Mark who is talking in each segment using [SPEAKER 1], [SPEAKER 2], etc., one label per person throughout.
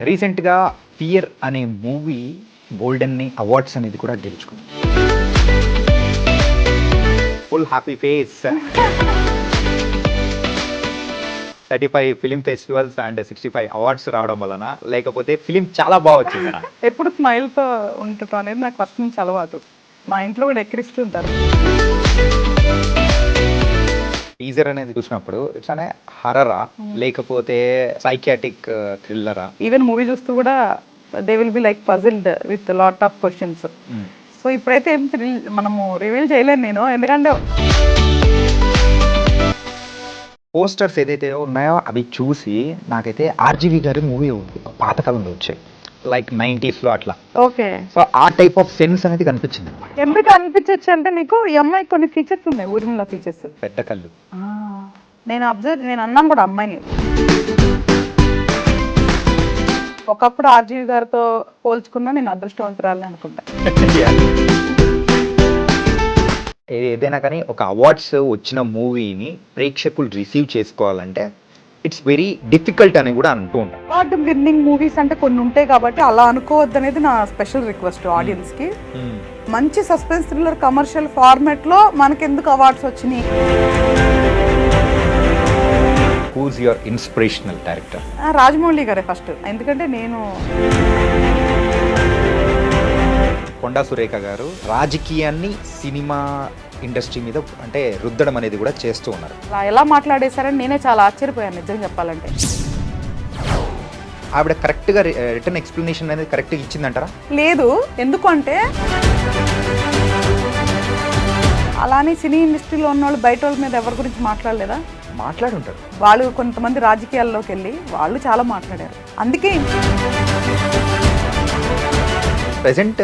[SPEAKER 1] రీసెంట్‌గా 'ఫియర్' అనే movie golden awards అనేది కూడా గెలుచుకుంది. Full happy face. 35 film festivals and 65 awards రావడం వలన, లేకపోతే ఫిల్మ్ చాలా బాగా వచ్చిందనా?
[SPEAKER 2] ఎప్పుడు స్మైల్‌తో ఉండటం అనేది నాకు ఫస్ట్ నుంచి అలవాటు. మా ఇంట్లో కూడా ఎక్కిరిస్తుంటారు.
[SPEAKER 1] టీజర్ అనేది చూసినప్పుడు ఇట్స్ అనే హర్రరా లేకపోతే సైకియాట్రిక్ థ్రిల్లరా?
[SPEAKER 2] ఈవెన్ మూవీ చూస్తూ కూడా they will be like puzzled with lot of questions. So ఇప్పుడైతే ఏం మనము రివీల్ చేయలేను నేను, ఎందుకంటే
[SPEAKER 1] పోస్టర్స్ ఏదైతే ఉన్నాయో అవి చూసి నాకైతే ఆర్జీవి గారి మూవీ పాతకాలంలో వచ్చాయి, లైక్ 90s అట్లా.
[SPEAKER 2] ఓకే,
[SPEAKER 1] సో ఆ టైప్ ఆఫ్ సెన్స్ అనేది కనిపించింది.
[SPEAKER 2] ఎందుకు అనిపించచ్చు అంటే నీకు ఈ అమ్మాయి కొన్ని ఫీచర్స్ ఉన్నాయి, ఊరిలో ఫీచర్స్.
[SPEAKER 1] పెద్ద కళ్ళు.
[SPEAKER 2] నేను అన్నాను కూడా అమ్మాయిని. ఒకప్పుడు ఆర్జీవి గారితో పోల్చుకున్నా నేను అదృష్టవంతురాలని అనుకుంటా.
[SPEAKER 1] ఏదైనా కానీ ఒక అవార్డ్స్ వచ్చిన మూవీని ప్రేక్షకులు రిసీవ్ చేసుకోవాలంటే ఇట్స్ వెరీ డిఫికల్ట్ అని కూడా అంటూ ఉంటారు.
[SPEAKER 2] అవార్డు విన్నింగ్ మూవీస్ అంటే కొన్ని ఉంటాయి కాబట్టి అలా అనుకోవద్దు అనేది నా స్పెషల్ రిక్వెస్ట్ ఆడియన్స్ కి. మంచి సస్పెన్స్ థ్రిల్లర్ కమర్షియల్ ఫార్మాట్ లో మనకెందుకు అవార్డ్స్ వచ్చినాయి?
[SPEAKER 1] Who's your inspirational director?
[SPEAKER 2] Rajamouli గారే ఫస్ట్, ఎందుకంటే నేను
[SPEAKER 1] కొండా సురేఖ గారు రాజకీయాన్ని సినిమా ఇండస్ట్రీ మీద అంటే రుద్దడం అనేది కూడా చేస్తూ ఉన్నారు.
[SPEAKER 2] అలా ఎలా మాట్లాడేశారని నేనే చాలా ఆశ్చర్యపోయాను నిజంగా చెప్పాలంటే.
[SPEAKER 1] ఆవిడ కరెక్ట్గా రిటర్న్ ఎక్స్ప్లెనేషన్ అనేది కరెక్ట్గా ఇచ్చిందంటారా?
[SPEAKER 2] లేదు, ఎందుకంటే అలానే సినీ ఇండస్ట్రీలో ఉన్న వాళ్ళు బయట వాళ్ళ మీద ఎవరి గురించి మాట్లాడలేదా?
[SPEAKER 1] మాట్లాడుంటారు.
[SPEAKER 2] వాళ్ళు కొంతమంది రాజకీయాల్లోకి వెళ్ళి వాళ్ళు చాలా మాట్లాడారు. అందుకే
[SPEAKER 1] ప్రజెంట్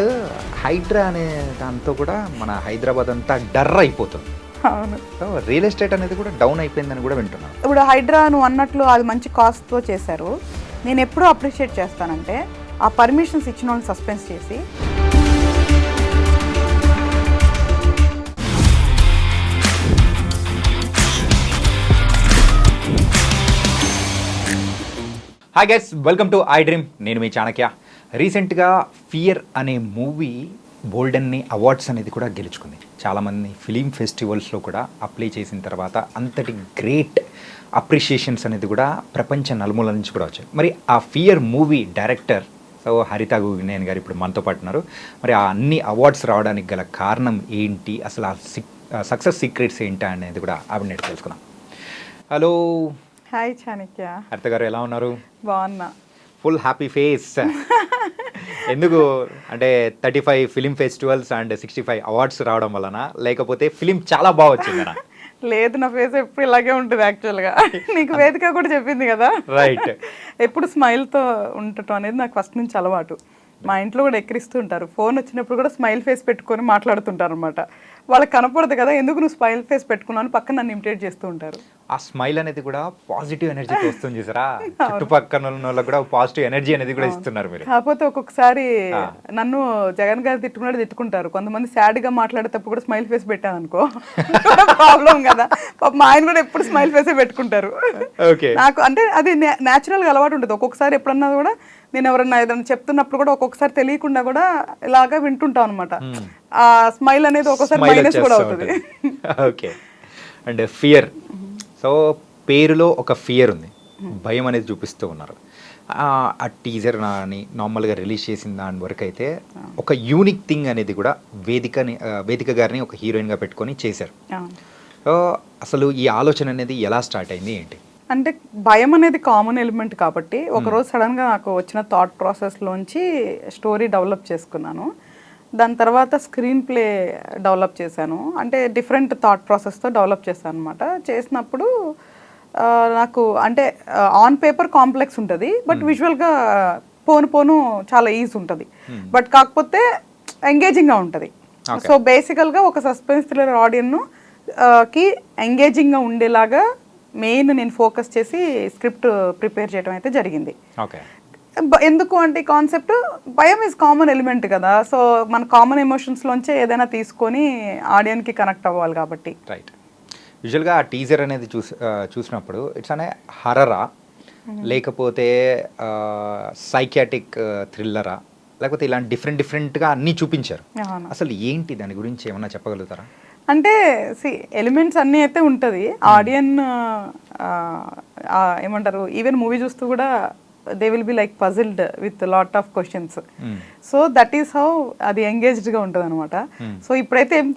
[SPEAKER 1] హైడ్రా అనే దాంతో కూడా మన హైదరాబాద్ అంతా డర్ అయిపోతుంది.
[SPEAKER 2] అవును,
[SPEAKER 1] సో రియల్ ఎస్టేట్ అనేది కూడా డౌన్ అయిపోయిందని కూడా వింటున్నాను.
[SPEAKER 2] ఇప్పుడు హైడ్రా నువ్వు అన్నట్లు అది మంచి కాస్ట్తో చేశారు. నేను ఎప్పుడూ అప్రిషియేట్ చేస్తానంటే ఆ పర్మిషన్స్ ఇచ్చిన వాళ్ళని సస్పెన్స్ చేసి
[SPEAKER 1] hi guys, welcome to I dream. నేను మీ చాణక్య. రీసెంట్గా 'ఫియర్' అనే మూవీ గోల్డెన్ అవార్డ్స్ అనేది కూడా గెలుచుకుంది. చాలామంది ఫిలిం ఫెస్టివల్స్లో కూడా అప్లై చేసిన తర్వాత అంతటి గ్రేట్ అప్రిషియేషన్స్ అనేది కూడా ప్రపంచ నలుమూల నుంచి కూడా వచ్చాయి. మరి ఆ 'ఫియర్' మూవీ డైరెక్టర్ హరిత గుగినేని గారు ఇప్పుడు మనతో పాటు ఉన్నారు. మరి ఆ అన్ని అవార్డ్స్ రావడానికి గల కారణం ఏంటి, అసలు ఆ సక్సెస్ సీక్రెట్స్ ఏంటి అనేది కూడా ఆవిడ నేడు తెలుసుకున్నాం. హలో.
[SPEAKER 2] హాయ్ చాణక్య.
[SPEAKER 1] హరిత గారు ఎలా ఉన్నారు?
[SPEAKER 2] బాగున్నా.
[SPEAKER 1] Full happy face. ఎందుకు అంటే 35 ఫిలిం ఫెస్టివల్స్ అండ్ 65 అవార్డ్స్ రావడం వలన, లేకపోతే ఫిలిం చాలా బాగా వచ్చిందనా?
[SPEAKER 2] లేదు, నా ఫేస్ ఎప్పుడు ఇలాగే ఉంటుంది యాక్చువల్గా. నీకు వేదిక కూడా చెప్పింది కదా,
[SPEAKER 1] రైట్.
[SPEAKER 2] ఎప్పుడు స్మైల్తో ఉండటం అనేది నాకు ఫస్ట్ నుంచి అలవాటు. మా ఇంట్లో కూడా ఎక్కిరిస్తూ ఉంటారు. ఫోన్ వచ్చినప్పుడు కూడా స్మైల్ ఫేస్ పెట్టుకొని మాట్లాడుతుంటారు అనమాట. వాళ్ళకి కనపడదు కదా, ఎందుకు నువ్వు స్మైల్ ఫేస్ పెట్టుకున్నాను పక్కన నన్ను ఇమిటేట్ చేస్తూ ఉంటారు.
[SPEAKER 1] ఆ స్మైల్ అనేది కూడా పాజిటివ్ ఎనర్జీ వస్తుంది చూసారా, చుట్టుపక్కల వాళ్ళకి కూడా పాజిటివ్ ఎనర్జీ అనేది కూడా ఇస్తున్నారు మీరు.
[SPEAKER 2] కాకపోతే ఒక్కొక్కసారి నన్ను జగన్ గారు తిట్టుకుంటారు. కొంతమంది సాడ్ గా మాట్లాడేటప్పుడు కూడా స్మైల్ ఫేస్ పెట్టాను అనుకో, ప్రాబ్లం కదా. మా ఆయన కూడా ఎప్పుడు స్మైల్ ఫేసే పెట్టుకుంటారు. నాకు అంటే అది న్యాచురల్ గా అలవాటు ఉంటుంది. ఒక్కొక్కసారి ఎప్పుడన్నా కూడా నేను ఎవరన్నా ఏదైనా చెప్తున్నప్పుడు కూడా ఒక్కొక్కసారి తెలియకుండా కూడా ఇలాగా వింటుంటాం అనమాట. ఆ స్మైల్ అనేది ఒక్కొక్కసారి మైనస్ కూడా అవుతుంది.
[SPEAKER 1] ఓకే. అండ్ ఫియర్, సో పేరులో ఒక ఫియర్ ఉంది, భయం అనేది చూపిస్తూ ఉన్నారు. ఆ టీజర్ అని నార్మల్గా రిలీజ్ చేసిన దాని వరకు అయితే ఒక యూనిక్ థింగ్ అనేది కూడా వేదిక గారిని ఒక హీరోయిన్గా పెట్టుకొని చేశారు. సో అసలు ఈ ఆలోచన అనేది ఎలా స్టార్ట్ అయింది ఏంటి?
[SPEAKER 2] అంటే భయం అనేది కామన్ ఎలిమెంట్ కాబట్టి ఒకరోజు సడన్గా నాకు వచ్చిన థాట్ ప్రాసెస్లోంచి స్టోరీ డెవలప్ చేసుకున్నాను. దాని తర్వాత స్క్రీన్ ప్లే డెవలప్ చేశాను. అంటే డిఫరెంట్ థాట్ ప్రాసెస్తో డెవలప్ చేశాను అనమాట. చేసినప్పుడు నాకు అంటే ఆన్ పేపర్ కాంప్లెక్స్ ఉంటుంది, బట్ విజువల్గా పోను చాలా ఈజీ ఉంటుంది. బట్ కాకపోతే ఎంగేజింగ్గా ఉంటుంది. సో బేసికల్గా ఒక సస్పెన్స్ థ్రిల్లర్ ఆడియన్కి ఎంగేజింగ్గా ఉండేలాగా మెయిన్ నేను ఫోకస్ చేసి స్క్రిప్ట్ ప్రిపేర్ చేయడం అయితే జరిగింది. ఎందుకు అంటే కాన్సెప్ట్ భయం ఈజ్ కామన్ ఎలిమెంట్ కదా. సో మన కామన్ ఎమోషన్స్లోంచే ఏదైనా తీసుకొని ఆడియన్కి కనెక్ట్ అవ్వాలి కాబట్టి.
[SPEAKER 1] రైట్. యూజువల్గా ఆ టీజర్ అనేది చూసినప్పుడు ఇట్స్ అనే హర్రరా లేకపోతే సైకియాటిక్ థ్రిల్లరా, లేకపోతే ఇలాంటి డిఫరెంట్గా అన్నీ చూపించారు.
[SPEAKER 2] అవును.
[SPEAKER 1] అసలు ఏంటి దాని గురించి ఏమన్నా చెప్పగలుగుతారా?
[SPEAKER 2] అంటే ఎలిమెంట్స్ అన్నీ అయితే ఉంటుంది. ఆడియన్ ఏమంటారు, ఈవెన్ మూవీ చూస్తూ కూడా they will be like puzzled with lot of questions. So that is how అది ఎంగేజ్డ్గా ఉంటుంది అనమాట. సో ఇప్పుడైతే ఏం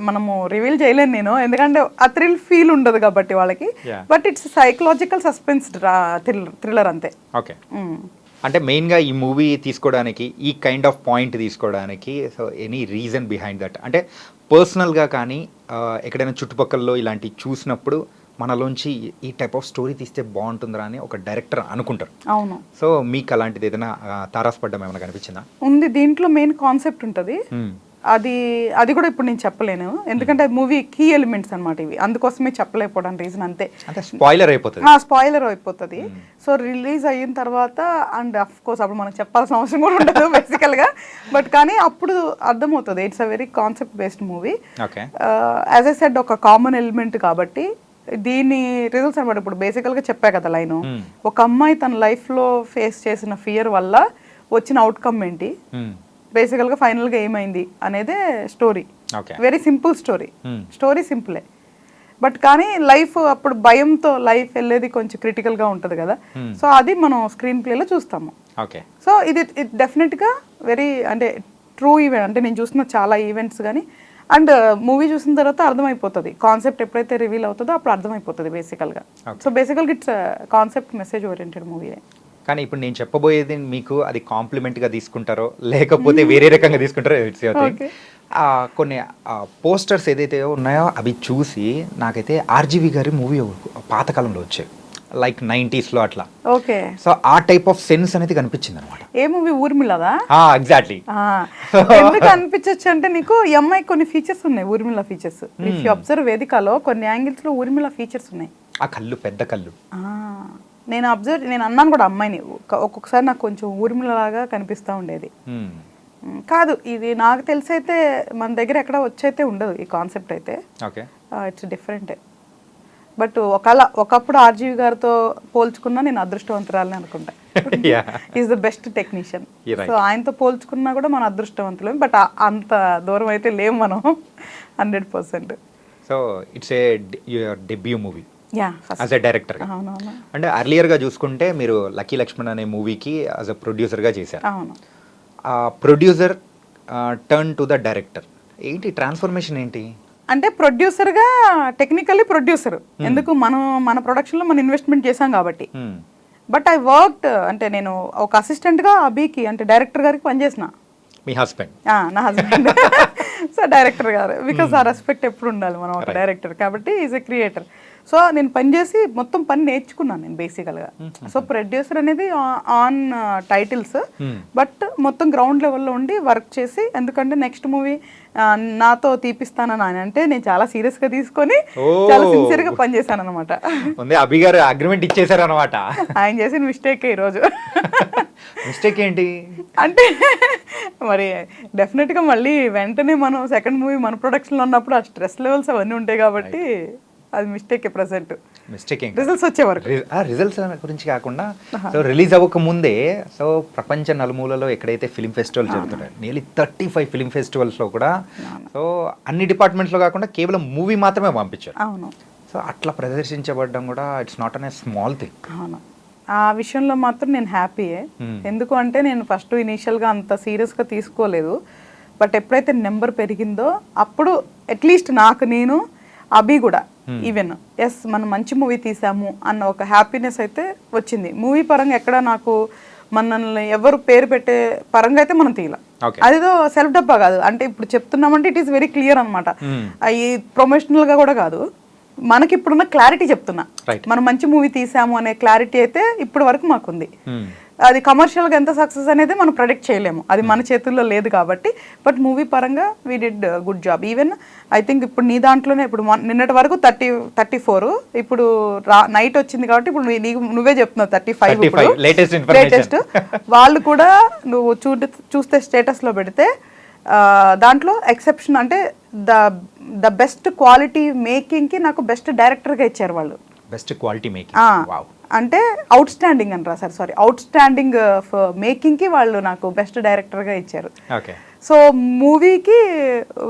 [SPEAKER 2] మనము రివీల్ చేయలేను నేను, ఎందుకంటే ఆ థ్రిల్ ఫీల్ ఉండదు కాబట్టి వాళ్ళకి. But it's psychological suspense thriller అంతే.
[SPEAKER 1] ఓకే. అంటే మెయిన్గా ఈ మూవీ తీసుకోవడానికి, ఈ కైండ్ ఆఫ్ పాయింట్ తీసుకోవడానికి so any reason behind that? అంటే పర్సనల్గా కానీ ఎక్కడైనా చుట్టుపక్కలలో ఇలాంటివి చూసినప్పుడు మనలోంచి ఈ టైప్ ఆఫ్ స్టోరీ తీస్తే బాగుంటుందిరా అని ఒక డైరెక్టర్ అనుకుంటారు.
[SPEAKER 2] అవును.
[SPEAKER 1] సో మీకు అలాంటిది ఏదైనా తారాసపడ్డం ఏమైనా కనిపించిందా?
[SPEAKER 2] ఉంది. దీంట్లో మెయిన్ కాన్సెప్ట్ ఉంటుంది. అది కూడా ఇప్పుడు నేను చెప్పలేను, ఎందుకంటే మూవీ కీ ఎలిమెంట్స్ అనమాట ఇవి. అందుకోసమే చెప్పలేకపోవడం రీజన్ అంతే.
[SPEAKER 1] స్పాయిలర్ అయిపోతుంది.
[SPEAKER 2] స్పాయిలర్ అయిపోతుంది. సో రిలీజ్ అయిన తర్వాత అండ్ అఫ్ కోర్స్ అప్పుడు మనకు చెప్పాల్సిన అవసరం కూడా ఉండదు బేసికల్గా. బట్ కానీ అప్పుడు అర్థమవుతుంది it's a very concept based movie. As I said ఒక కామన్ ఎలిమెంట్ కాబట్టి దీని రిజల్ట్స్ అనమాట. ఇప్పుడు బేసికల్గా చెప్పా కదా లైన్, ఒక అమ్మాయి తన లైఫ్లో ఫేస్ చేసిన ఫియర్ వల్ల వచ్చిన అవుట్కమ్ ఏంటి, బేసికల్గా ఫైనల్గా ఏమైంది అనేదే స్టోరీ. వెరీ సింపుల్ స్టోరీ సింపులే. బట్ కానీ లైఫ్ అప్పుడు భయంతో లైఫ్ వెళ్ళేది కొంచెం క్రిటికల్గా ఉంటుంది కదా. సో అది మనం స్క్రీన్ ప్లేలో చూస్తాము. సో ఇది డెఫినెట్గా వెరీ అంటే ట్రూ ఈవెంట్. అంటే నేను చూసిన చాలా ఈవెంట్స్ కానీ అండ్ మూవీ చూసిన తర్వాత అర్థమైపోతుంది కాన్సెప్ట్. ఎప్పుడైతే రివీల్ అవుతుందో అప్పుడు అర్థమైపోతుంది బేసికల్గా. సో బేసికల్గా it's concept message oriented movie.
[SPEAKER 1] కానీ ఇప్పుడు నేను చెప్పబోయేది మీకు అది కాంప్లిమెంట్గా తీసుకుంటారో లేకపోతే వేరే రకంగా తీసుకుంటారో ఇట్స్ యువర్ థింగ్. కొన్ని పోస్టర్స్ ఏదైతే ఉన్నాయో అవి చూసి నాకైతే ఆర్జీవి గారి మూవీ పాతకాలంలో వచ్చాయి, లైక్ 90s అట్లా.
[SPEAKER 2] ఓకే.
[SPEAKER 1] సో ఆ టైప్ ఆఫ్ సెన్స్ అనేది కనిపించింది అనమాట.
[SPEAKER 2] ఏ మూవీ? ఊర్మిళదా?
[SPEAKER 1] ఎగ్జాక్ట్లీ.
[SPEAKER 2] ఎందుకు అనిపించచ్చు అంటే నీకు ఈ అమ్మాయి కొన్ని ఫీచర్స్ ఉన్నాయి, Urmila features. If you observe వేదికలో కొన్ని యాంగిల్స్ లో ఊర్మిళ ఫీచర్స్ ఉన్నాయి.
[SPEAKER 1] ఆ కళ్ళు, పెద్ద కళ్ళు.
[SPEAKER 2] నేను అన్నాను కూడా అమ్మాయిని, ఒక్కొక్కసారి నాకు కొంచెం ఊర్మిళలాగా కనిపిస్తూ ఉండేది. కాదు, ఇది నాకు తెలిసి అయితే మన దగ్గర ఎక్కడ వచ్చైతే ఉండదు ఈ కాన్సెప్ట్ అయితే. It's different. బట్ ఒకప్పుడు ఆర్జీవి గారితో పోల్చుకున్నా నేను అదృష్టవంతురాలని అనుకుంటా. Is the best technician. So ఆయనతో పోల్చుకున్నా కూడా మన అదృష్టవంతులేం. బట్ అంత దూరం అయితే లేము మనం 100%.
[SPEAKER 1] So it's a debut movie as a director. అంటే అర్లియర్గా చూసుకుంటే మీరు లక్కీ లక్ష్మణ్ అనే మూవీకి యాజ్ అ ప్రొడ్యూసర్గా చేశారు. Producer turn to the director, ఏంటి ట్రాన్స్ఫర్మేషన్ ఏంటి?
[SPEAKER 2] అంటే ప్రొడ్యూసర్గా టెక్నికల్లీ ప్రొడ్యూసర్, ఎందుకు మన ప్రొడక్షన్లో మనం ఇన్వెస్ట్మెంట్ చేశాం కాబట్టి. బట్ ఐ వర్క్డ్, అంటే నేను ఒక అసిస్టెంట్గా అభికి అంటే డైరెక్టర్ గారికి పనిచేసిన.
[SPEAKER 1] మీ హస్బెండ్?
[SPEAKER 2] నా హస్బెండ్. సో డైరెక్టర్ గారు, బికాస్ ఆ రెస్పెక్ట్ ఎప్పుడు ఉండాలి మనం ఒక డైరెక్టర్ కాబట్టి. Is a creator. సో నేను పనిచేసి మొత్తం పని నేర్చుకున్నాను నేను బేసికల్గా. సో ప్రొడ్యూసర్ అనేది ఆన్ టైటిల్స్, బట్ మొత్తం గ్రౌండ్ లెవెల్లో ఉండి వర్క్ చేసి, ఎందుకంటే నెక్స్ట్ మూవీ నాతో తీపిస్తానని ఆయన అంటే నేను చాలా సీరియస్గా తీసుకొని చాలా సిన్సియర్గా పనిచేశాను అనమాట.
[SPEAKER 1] అభి గారు అగ్రిమెంట్ ఇచ్చేసారు అనమాట.
[SPEAKER 2] ఆయన చేసిన మిస్టేక్ ఈరోజు.
[SPEAKER 1] మిస్టేక్ ఏంటి
[SPEAKER 2] అంటే మరి డెఫినెట్గా మళ్ళీ వెంటనే మనం సెకండ్ మూవీ మన ప్రొడక్షన్లో ఉన్నప్పుడు ఆ స్ట్రెస్ లెవెల్స్ అవన్నీ ఉంటాయి కాబట్టి అది మిస్టేక్. ప్రెసెంట్ మిస్టేక్ రిజల్ట్స్ వచ్చే వరకు,
[SPEAKER 1] రిజల్ట్స్ గురించి కాకుండా సో రిలీజ్ అవ్వక ముందే సో ప్రపంచ నలుమూలలో ఎక్కడైతే ఫిలిం ఫెస్టివల్ జరుగుతున్నాయి, నియర్లీ 35 ఫిలిం ఫెస్టివల్స్లో కూడా సో అన్ని డిపార్ట్మెంట్స్లో కాకుండా కేవలం మూవీ మాత్రమే పంపించారు.
[SPEAKER 2] అవును.
[SPEAKER 1] సో అట్లా ప్రదర్శించబడడం కూడా it's not an a small thing.
[SPEAKER 2] అవును. ఆ విషయంలో మాత్రం నేను హ్యాపీయే. ఎందుకు అంటే నేను ఫస్ట్ ఇనీషియల్గా అంత సీరియస్గా తీసుకోలేదు. బట్ ఎప్పుడైతే నెంబర్ పెరిగిందో అప్పుడు అట్లీస్ట్ నాకు నేను అభి కూడా ఈవెన్ ఎస్ మనం మంచి మూవీ తీసాము అన్న ఒక హ్యాపీనెస్ అయితే వచ్చింది. మూవీ పరంగా ఎక్కడ నాకు మనల్ని ఎవరు పేరు పెట్టే పరంగా అయితే మనం తీయాల. అదేదో సెల్ఫ్ డబ్బా కాదు, అంటే ఇప్పుడు చెప్తున్నామంటే ఇట్ ఈస్ వెరీ క్లియర్ అనమాట. ఈ ప్రొమోషనల్గా కూడా కాదు, మనకి ఇప్పుడున్న క్లారిటీ చెప్తున్నా. మనం మంచి మూవీ తీసాము అనే క్లారిటీ అయితే ఇప్పటి వరకు మాకుంది. అది కమర్షియల్గా ఎంత సక్సెస్ అనేది మనం ప్రెడిక్ట్ చేయలేము, అది మన చేతుల్లో లేదు కాబట్టి. బట్ మూవీ పరంగా we did good job. Even I think ఇప్పుడు నీ దాంట్లోనే ఇప్పుడు నిన్నటి వరకు 34, ఇప్పుడు నైట్ వచ్చింది కాబట్టి ఇప్పుడు నువ్వే చెప్తున్నావు 35 లేటెస్ట్. వాళ్ళు కూడా నువ్వు చూస్తే స్టేటస్లో పెడితే దాంట్లో ఎక్సెప్షన్ అంటే ద బెస్ట్ క్వాలిటీ మేకింగ్కి నాకు బెస్ట్ డైరెక్టర్గా ఇచ్చారు వాళ్ళు.
[SPEAKER 1] బెస్ట్ క్వాలిటీ మేకింగ్
[SPEAKER 2] అంటే అవుట్ స్టాండింగ్ అని రాశారు, సారీ అవుట్ స్టాండింగ్ మేకింగ్కి వాళ్ళు నాకు బెస్ట్ డైరెక్టర్గా ఇచ్చారు.
[SPEAKER 1] ఓకే.
[SPEAKER 2] సో మూవీకి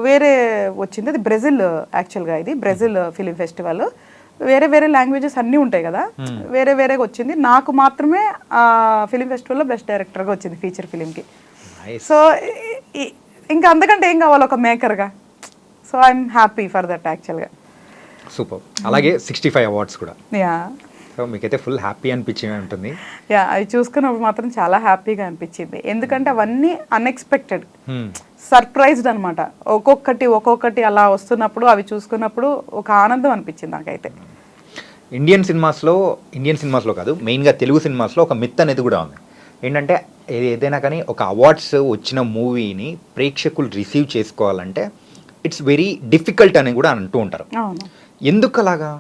[SPEAKER 2] వేరే వచ్చింది, అది బ్రెజిల్ యాక్చువల్గా, ఇది బ్రెజిల్ ఫిలిం ఫెస్టివల్. వేరే వేరే లాంగ్వేజెస్ అన్నీ ఉంటాయి కదా, వేరే వేరేగా వచ్చింది. నాకు మాత్రమే ఫిలిం ఫెస్టివల్లో బెస్ట్ డైరెక్టర్గా వచ్చింది ఫీచర్ ఫిలింకి. సో ఇంకా అంతకంటే ఏం కావాలి ఒక మేకర్గా. So I'm happy for that యాక్చువల్గా.
[SPEAKER 1] సూపర్. అలాగే 65 అవార్డ్స్ కూడా.
[SPEAKER 2] యా.
[SPEAKER 1] సో మీకైతే ఫుల్ హ్యాపీ అనిపించింది ఉంటుంది.
[SPEAKER 2] యా, అవి చూసుకున్నప్పుడు మాత్రం చాలా హ్యాపీగా అనిపించింది, ఎందుకంటే అవన్నీ అన్ఎక్స్పెక్టెడ్, సర్ప్రైజ్డ్ అనమాట. ఒక్కొక్కటి అలా వస్తున్నప్పుడు అవి చూసుకున్నప్పుడు ఒక ఆనందం అనిపించింది నాకైతే.
[SPEAKER 1] ఇండియన్ సినిమాస్లో కాదు, మెయిన్గా తెలుగు సినిమాస్లో ఒక మిత్ అనేది కూడా ఉంది. ఏంటంటే ఏదైనా కానీ ఒక అవార్డ్స్ వచ్చిన మూవీని ప్రేక్షకులు రిసీవ్ చేసుకోవాలంటే ఇట్స్ వెరీ డిఫికల్ట్ అని కూడా అంటూ ఉంటారు.
[SPEAKER 2] అవును. ఎందుకు
[SPEAKER 1] అలాగా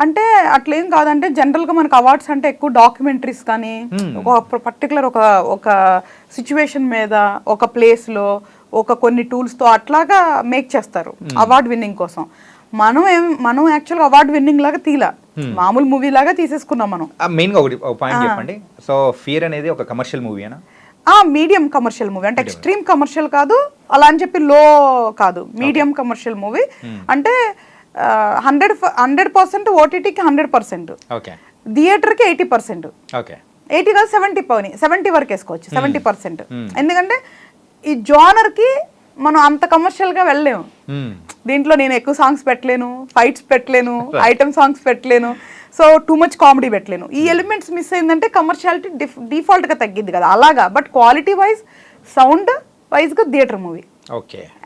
[SPEAKER 2] అంటే అట్లేం కాదంటే, జనరల్గా మనకు అవార్డ్స్ అంటే ఎక్కువ డాక్యుమెంటరీస్ కానీ ఒక పర్టికులర్ ఒక సిచ్యువేషన్ మీద, ఒక ప్లేస్లో, కొన్ని టూల్స్తో అట్లాగా మేక్ చేస్తారు అవార్డ్ విన్నింగ్ కోసం. మనం యాక్చువల్గా అవార్డ్ విన్నింగ్ లాగా తీలా, మామూలు మూవీ లాగా తీసేసుకున్నాం మనం.
[SPEAKER 1] మెయిన్గా ఒక పాయింట్ చెప్పండి. సో ఫియర్ అనేది ఒక కమర్షియల్ మూవీనా?
[SPEAKER 2] మీడియం కమర్షియల్ మూవీ, అంటే ఎక్స్ట్రీమ్ కమర్షియల్ కాదు, అలా అని చెప్పి లో కాదు, మీడియం కమర్షియల్ మూవీ. అంటే 100% ఓటీటీకి 100%, థియేటర్కి 80%, 80 కాదు 70 వరకు వేసుకోవచ్చు, 70%. ఎందుకంటే ఈ జానర్కి మనం అంత కమర్షియల్గా వెళ్ళలేము. దీంట్లో నేను ఎక్కువ సాంగ్స్ పెట్టలేను, ఫైట్స్ పెట్టలేను, ఐటమ్ సాంగ్స్ పెట్టలేను, సో టూ మచ్ కామెడీ పెట్టలేను. ఈ ఎలిమెంట్స్ మిస్ అయిందంటే కమర్షియాలిటీ డిఫాల్ట్గా తగ్గిద్ది కదా, అలాగా. బట్ క్వాలిటీ వైజ్, సౌండ్ వైజ్గా theatre movie.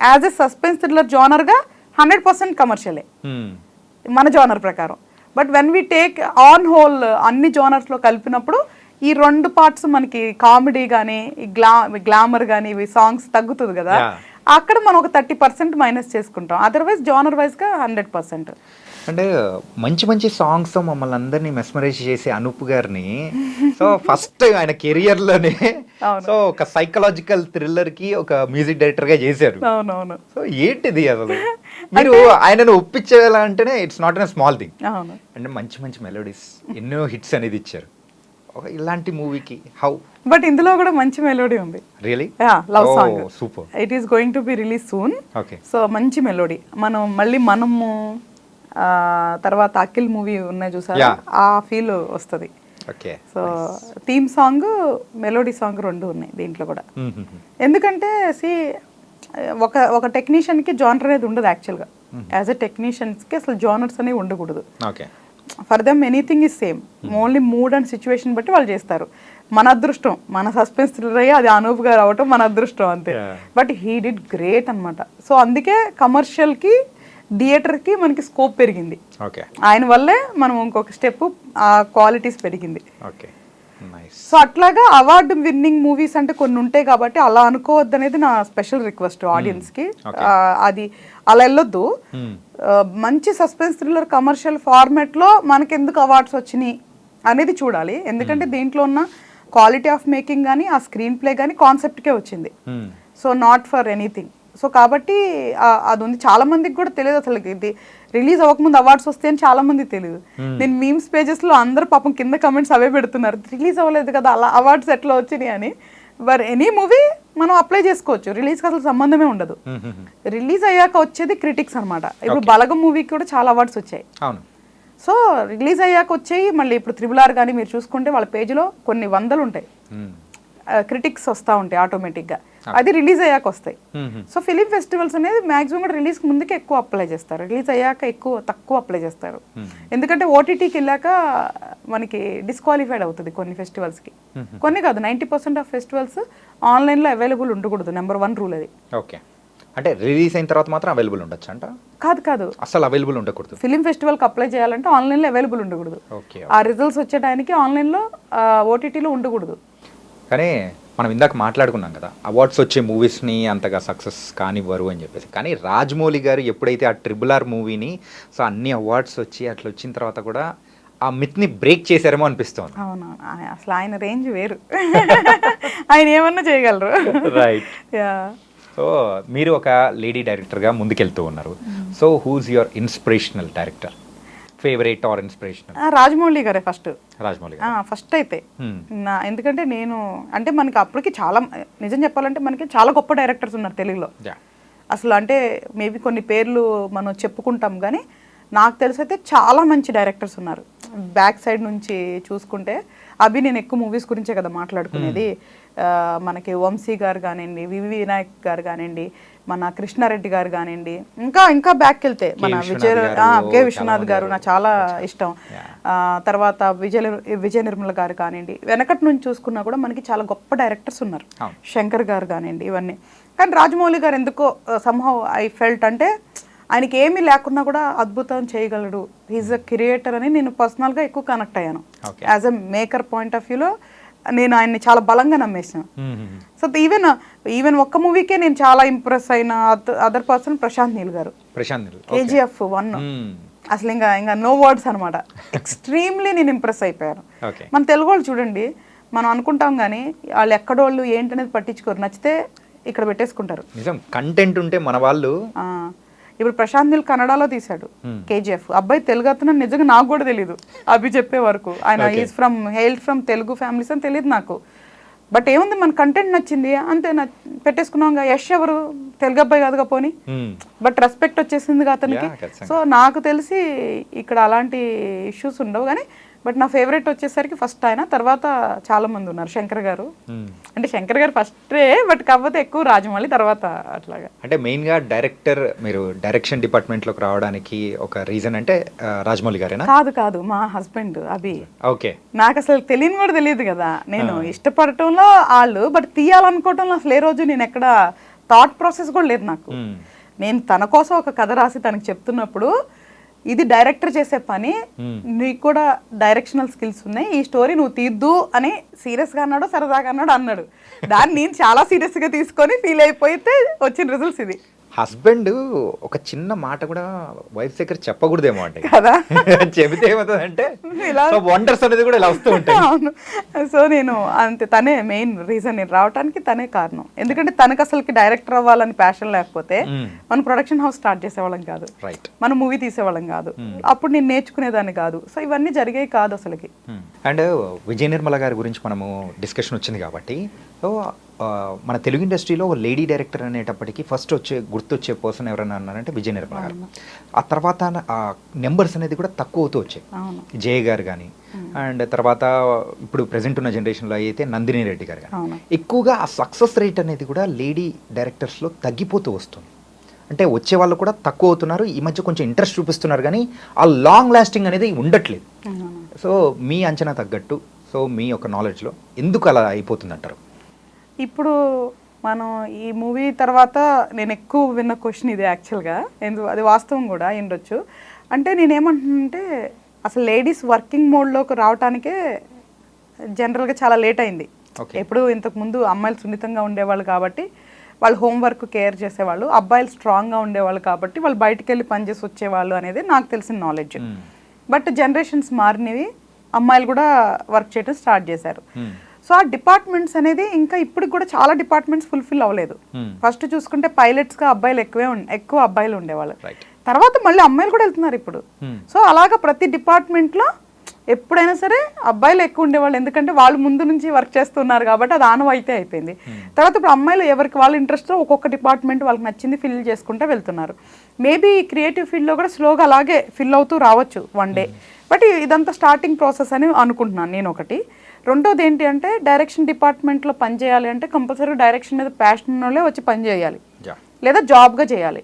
[SPEAKER 2] As a suspense thriller జానర్గా 100% కమర్షియలే మన జానర్ ప్రకారం. But when we take on whole అన్ని జానర్స్లో కలిపినప్పుడు ఈ 2 పార్ట్స్ మనకి కామెడీ కానీ, గ్లామర్ కానీ, ఇవి సాంగ్స్ తగ్గుతుంది కదా, అక్కడ మనం ఒక 30% మైనస్ చేసుకుంటాం. అదర్వైజ్ జానర్ వైజ్గా 100%.
[SPEAKER 1] అంటే మంచి సాంగ్స్ మమ్మల్ని అందరినీ మెస్మరైజ్ చేసే అనూప్ గారిని సో ఫస్ట్ ఆయన కెరియర్లోనే సో ఒక సైకలాజికల్ థ్రిల్లర్ కి ఒక మ్యూజిక్ డైరెక్టర్ గా చేశారు.
[SPEAKER 2] అవునవును.
[SPEAKER 1] సో ఏంటిది అసలు మీరు ఆయనను ఒప్పించాలంటేనే it's not a small thing. అంటే మంచి మెలోడీస్, ఎన్నో హిట్స్ అనేది ఇచ్చారు. ఇలాంటి మూవీకి హౌ?
[SPEAKER 2] బట్ ఇందులో కూడా మంచి మెలోడీ ఉంది.
[SPEAKER 1] Really?
[SPEAKER 2] Love song.
[SPEAKER 1] Super.
[SPEAKER 2] It is going to be release soon.
[SPEAKER 1] Okay.
[SPEAKER 2] So మంచి మెలోడీ. మనము తర్వాత అఖిల్ మూవీ ఉన్నాయి చూసారా, ఆ ఫీల్ వస్తుంది. So theme song, melody song 2 ఉన్నాయి దీంట్లో కూడా. ఎందుకంటే ఒక టెక్నీషియన్కి జానర్ అనేది ఉండదు యాక్చువల్గా. యాజ్ ఎ టెక్నీషియన్స్కి అసలు జానర్స్ అనేవి ఉండకూడదు. For them anything is same, only mood and situation బట్టి వాళ్ళు చేస్తారు. మన అదృష్టం, మన సస్పెన్స్ థ్రిల్లర్ అయ్యి అది అనూప్ గారు అవటం మన అదృష్టం అంతే. బట్ హీ డిడ్ గ్రేట్ అనమాట. సో అందుకే కమర్షియల్కి, థియేటర్కి మనకి స్కోప్ పెరిగింది. ఆయన వల్లే మనం ఇంకొక స్టెప్ ఆ క్వాలిటీస్ పెరిగింది. సో అట్లాగా అవార్డు విన్నింగ్ మూవీస్ అంటే కొన్ని ఉంటాయి కాబట్టి అలా అనుకోవద్దు అనేది నా స్పెషల్ రిక్వెస్ట్ ఆడియన్స్కి. అది అలా వెళ్ళొద్దు. మంచి సస్పెన్స్ థ్రిల్లర్ కమర్షియల్ ఫార్మాట్లో మనకి ఎందుకు అవార్డ్స్ వచ్చినాయి అనేది చూడాలి. ఎందుకంటే దీంట్లో ఉన్న క్వాలిటీ ఆఫ్ మేకింగ్ కానీ, ఆ స్క్రీన్ ప్లే కానీ కాన్సెప్ట్కే వచ్చింది. So not for anything. So కాబట్టి అది ఉంది. చాలా మందికి కూడా తెలియదు అసలు ఇది రిలీజ్ అవ్వకముందు అవార్డ్స్ వస్తే అని చాలా మందికి తెలియదు. నేను మీమ్స్ పేజెస్లో అందరూ పాపం కింద కమెంట్స్ అవే పెడుతున్నారు, రిలీజ్ అవ్వలేదు కదా అలా అవార్డ్స్ ఎట్లా వచ్చినాయి అని. బట్ ఎనీ మూవీ మనం అప్లై చేసుకోవచ్చు, రిలీజ్కి అసలు సంబంధమే ఉండదు. రిలీజ్ అయ్యాక వచ్చేది క్రిటిక్స్ అనమాట. ఇప్పుడు బలగం మూవీకి కూడా చాలా అవార్డ్స్ వచ్చాయి. సో రిలీజ్ అయ్యాక వచ్చాయి. మళ్ళీ ఇప్పుడు RRR కానీ మీరు చూసుకుంటే వాళ్ళ పేజీలో కొన్ని 100 ఉంటాయి క్రిటిక్స్ వస్తూ ఉంటాయి ఆటోమేటిక్గా. అది రిలీజ్ అయ్యాక వస్తాయి. సో ఫిలిం ఫెస్టివల్స్ అనేది మాక్సిమం కూడా రిలీజ్ ముందుకే ఎక్కువ అప్లై చేస్తారు, రిలీజ్ అయ్యాక తక్కువ అప్లై చేస్తారు. ఎందుకంటే ఓటీటీకి వెళ్ళాక మనకి డిస్క్వాలిఫైడ్ అవుతుంది కొన్ని ఫెస్టివల్స్కి. కొన్ని కాదు, 90% ఆఫ్ ఫెస్టివల్స్ ఆన్లైన్లో అవైలబుల్ ఉండకూడదు. నెంబర్ 1 రూల్ అది.
[SPEAKER 1] ఓకే. అంటే రిలీజ్ అయిన తర్వాత మాత్రం అవైలబుల్ ఉండొచ్చు అంట?
[SPEAKER 2] కాదు,
[SPEAKER 1] అసలు అవైలబుల్ ఉండకూడదు.
[SPEAKER 2] ఫిలిం ఫెస్టివల్కి అప్లై చేయాలంటే ఆన్లైన్లో అవైలబుల్ ఉండకూడదు. ఆ రిజల్ట్స్ వచ్చే టైంకి ఆన్లైన్లో ఓటీటీలో ఉండకూడదు.
[SPEAKER 1] కానీ మనం ఇందాక మాట్లాడుకున్నాం కదా, అవార్డ్స్ వచ్చే మూవీస్ని అంతగా సక్సెస్ కానివ్వరు అని చెప్పేసి. కానీ రాజమౌళి గారు ఎప్పుడైతే ఆ RRR మూవీని సో అన్ని అవార్డ్స్ వచ్చి అట్లా వచ్చిన తర్వాత కూడా ఆ మిత్ని బ్రేక్ చేశారేమో అనిపిస్తుంది.
[SPEAKER 2] అవును, అసలు ఆయన రేంజ్ వేరు. ఆయన ఏమన్నా చేయగలరు.
[SPEAKER 1] రైట్. సో మీరు ఒక లేడీ డైరెక్టర్గా ముందుకెళ్తూ ఉన్నారు. So who's your inspirational director? Favourite or inspiration?
[SPEAKER 2] Rajamouli గారే ఫస్ట్.
[SPEAKER 1] రాజమౌళి గారు.
[SPEAKER 2] ఫస్ట్ అయితే ఎందుకంటే నేను అంటే మనకి అప్పటికి చాలా, నిజం చెప్పాలంటే మనకి చాలా గొప్ప డైరెక్టర్స్ ఉన్నారు తెలుగులో. అసలు అంటే మేబీ కొన్ని పేర్లు మనం చెప్పుకుంటాం కానీ నాకు తెలిసైతే చాలా మంచి డైరెక్టర్స్ ఉన్నారు. బ్యాక్ సైడ్ నుంచి చూసుకుంటే నేను ఎక్కువ మూవీస్ గురించే కదా మాట్లాడుకునేది. మనకి వంశీ గారు కానివ్వండి, వివి వినాయక్ గారు కానివ్వండి, మన కృష్ణారెడ్డి గారు కానివ్వండి, ఇంకా బ్యాక్ వెళ్తే మన కె విశ్వనాథ్ గారు నాకు చాలా ఇష్టం. తర్వాత విజయ నిర్మల గారు కానివ్వండి, వెనకటి నుంచి చూసుకున్నా కూడా మనకి చాలా గొప్ప డైరెక్టర్స్ ఉన్నారు. శంకర్ గారు కానివ్వండి, ఇవన్నీ. కానీ రాజమౌళి గారు ఎందుకో సమ్హౌ ఐ ఫెల్ట్ అంటే ఆయనకి ఏమీ లేకున్నా కూడా అద్భుతం చేయగలడు, హీఈస్ అ క్రియేటర్ అని నేను పర్సనల్గా ఎక్కువ కనెక్ట్ అయ్యాను. As a maker point of వ్యూలో నేను ఆయన్ని చాలా బలంగా నమ్మేసాను. సో ఈవెన్ ఒక్క మూవీకే నేను చాలా ఇంప్రెస్ అయిన అదర్ పర్సన్ ప్రశాంత్ నీల్ గారు. KGF 1 అసలు ఇంకా నో వర్డ్స్ అనమాట. ఎక్స్ట్రీమ్లీ నేను ఇంప్రెస్ అయిపోయాను. మన తెలుగు వాళ్ళు చూడండి, మనం అనుకుంటాం కానీ వాళ్ళు ఎక్కడోళ్ళు ఏంటనేది పట్టించుకోరు, నచ్చితే ఇక్కడ పెట్టేసుకుంటారు.
[SPEAKER 1] నిజం, కంటెంట్ ఉంటే మన వాళ్ళు.
[SPEAKER 2] ఇప్పుడు ప్రశాంత్ నీల్ కన్నడలో తీశాడు KGF. అబ్బాయి తెలుగు అతను నిజంగా నాకు కూడా తెలియదు అభి చెప్పే వరకు. ఆయన is hail from Telugu families అని తెలియదు నాకు. బట్ ఏముంది, మన కంటెంట్ నచ్చింది అంతే, పెట్టేసుకున్నాం. యష్ ఎవరు, తెలుగు అబ్బాయి కాదుగా పోనీ, బట్ రెస్పెక్ట్ వచ్చేసింది అతనికి. సో నాకు తెలిసి ఇక్కడ అలాంటి ఇష్యూస్ ఉండవు. కానీ బట్ నా ఫేవరెట్ వచ్చేసరికి ఫస్ట్ ఆయన, తర్వాత చాలా మంది ఉన్నారు. శంకర్ గారు అంటే శంకర్ గారు ఫస్టే, బట్ కాకపోతే ఎక్కువ రాజమౌళి తర్వాత అట్లాగా.
[SPEAKER 1] అంటే మెయిన్గా డైరెక్టర్, మీరు డైరెక్షన్ డిపార్ట్మెంట్లోకి రావడానికి ఒక రీజన్ అంటే రాజమౌళి గారేనా?
[SPEAKER 2] కాదు మా హస్బెండ్ అభి.
[SPEAKER 1] ఓకే.
[SPEAKER 2] నాకు అసలు తెలియని కూడా తెలియదు కదా, నేను ఇష్టపడటంలో వాళ్ళు, బట్ తీయాలనుకోవటంలో అసలు ఏ రోజు నేను ఎక్కడ థాట్ ప్రాసెస్ కూడా లేదు నాకు. నేను తన కోసం ఒక కథ రాసి తనకు చెప్తున్నప్పుడు, ఇది డైరెక్టర్ చేసే పని, నీకు కూడా డైరెక్షనల్ స్కిల్స్ ఉన్నాయి, ఈ స్టోరీ నువ్వు తీద్దు అని సీరియస్గా అన్నాడు, సరదాగా అన్నాడు. దాన్ని నేను చాలా సీరియస్గా తీసుకొని ఫీల్ అయిపోతే వచ్చిన రిజల్ట్స్ ఇది.
[SPEAKER 1] హస్బెండ్ ఒక చిన్న మాట కూడా వైఫ్ దగ్గర చెప్పకూడదేమో అంటే
[SPEAKER 2] కదా,
[SPEAKER 1] చెబితే ఏమవుతుందంటే వండర్స్ అనేది కూడా ఇలా వస్తూ ఉంటాయి.
[SPEAKER 2] అవును. సో నేను అంతే, తనే మెయిన్ రీజన్, నేను రావడానికి తనే కారణం. ఎందుకంటే తనకు అసలుకి డైరెక్టర్ అవ్వాలని ప్యాషన్ లేకపోతే మనం ప్రొడక్షన్ హౌస్ స్టార్ట్ చేసేవాళ్ళం కాదు, మనం మూవీ తీసేవాళ్ళం కాదు, అప్పుడు నేను నేర్చుకునేదాన్ని కాదు. సో ఇవన్నీ జరిగాయి కాదు అసలుకి.
[SPEAKER 1] అండ్ విజయ నిర్మల గారి గురించి మనము డిస్కషన్ వచ్చింది కాబట్టి, మన తెలుగు ఇండస్ట్రీలో ఒక లేడీ డైరెక్టర్ అనేటప్పటికీ ఫస్ట్ గుర్తొచ్చే పర్సన్ ఎవరైనా అన్నారంటే విజయ నిర్మల గారు. ఆ తర్వాత నెంబర్స్ అనేది కూడా తక్కువ అవుతూ వచ్చాయి. జయ గారు కానీ, అండ్ తర్వాత ఇప్పుడు ప్రెసెంట్ ఉన్న జనరేషన్లో అయితే నందిని రెడ్డి గారు కానీ, ఎక్కువగా ఆ సక్సెస్ రేట్ అనేది కూడా లేడీ డైరెక్టర్స్లో తగ్గిపోతూ వస్తుంది. అంటే వచ్చే వాళ్ళు కూడా తక్కువ అవుతున్నారు. ఈ మధ్య కొంచెం ఇంట్రెస్ట్ చూపిస్తున్నారు కానీ ఆ లాంగ్ లాస్టింగ్ అనేది ఉండట్లేదు. సో మీ అంచనా తగ్గట్టు, సో మీ యొక్క నాలెడ్జ్లో ఎందుకు అలా అయిపోతుంది అంటారు?
[SPEAKER 2] ఇప్పుడు మనం ఈ మూవీ తర్వాత నేను ఎక్కువ విన్న క్వశ్చన్ ఇది యాక్చువల్గా, అది వాస్తవం కూడా ఉండొచ్చు. అంటే నేనేమంటున్నానంటే, అసలు లేడీస్ వర్కింగ్ మోడ్లోకి రావటానికే జనరల్గా చాలా లేట్ అయింది. ఎప్పుడు ఇంతకుముందు అమ్మాయిలు సున్నితంగా ఉండేవాళ్ళు కాబట్టి వాళ్ళు హోంవర్క్ కేర్ చేసేవాళ్ళు, అబ్బాయిలు స్ట్రాంగ్గా ఉండేవాళ్ళు కాబట్టి వాళ్ళు బయటికి వెళ్ళి పనిచేసి వచ్చేవాళ్ళు అనేది నాకు తెలిసిన నాలెడ్జ్. బట్ జనరేషన్స్ మారినవి, అమ్మాయిలు కూడా వర్క్ చేయడం స్టార్ట్ చేశారు. సో ఆ డిపార్ట్మెంట్స్ అనేది ఇంకా ఇప్పటికి కూడా చాలా డిపార్ట్మెంట్స్ ఫుల్ఫిల్ అవ్వలేదు. ఫస్ట్ చూసుకుంటే పైలట్స్గా అబ్బాయిలు ఎక్కువ అబ్బాయిలు ఉండేవాళ్ళు, తర్వాత మళ్ళీ అమ్మాయిలు కూడా వెళ్తున్నారు ఇప్పుడు. సో అలాగా ప్రతి డిపార్ట్మెంట్లో ఎప్పుడైనా సరే అబ్బాయిలు ఎక్కువ ఉండేవాళ్ళు, ఎందుకంటే వాళ్ళు ముందు నుంచి వర్క్ చేస్తున్నారు కాబట్టి అది ఆనవాయితీ అయిపోయింది. తర్వాత ఇప్పుడు అమ్మాయిలు ఎవరికి వాళ్ళ ఇంట్రెస్ట్తో ఒక్కొక్క డిపార్ట్మెంట్ వాళ్ళకి నచ్చింది ఫిల్ చేసుకుంటూ వెళ్తున్నారు. మేబీ క్రియేటివ్ ఫీల్డ్లో కూడా స్లోగా అలాగే ఫిల్ అవుతూ రావచ్చు వన్ డే. బట్ ఇదంతా స్టార్టింగ్ ప్రాసెస్ అని అనుకుంటున్నాను నేను. ఒకటి. రెండోది ఏంటి అంటే, డైరెక్షన్ డిపార్ట్మెంట్లో పనిచేయాలి అంటే కంపల్సరీ డైరెక్షన్ మీద ప్యాషన్ వాళ్ళే వచ్చి పని చేయాలి, లేదా జాబ్గా చేయాలి.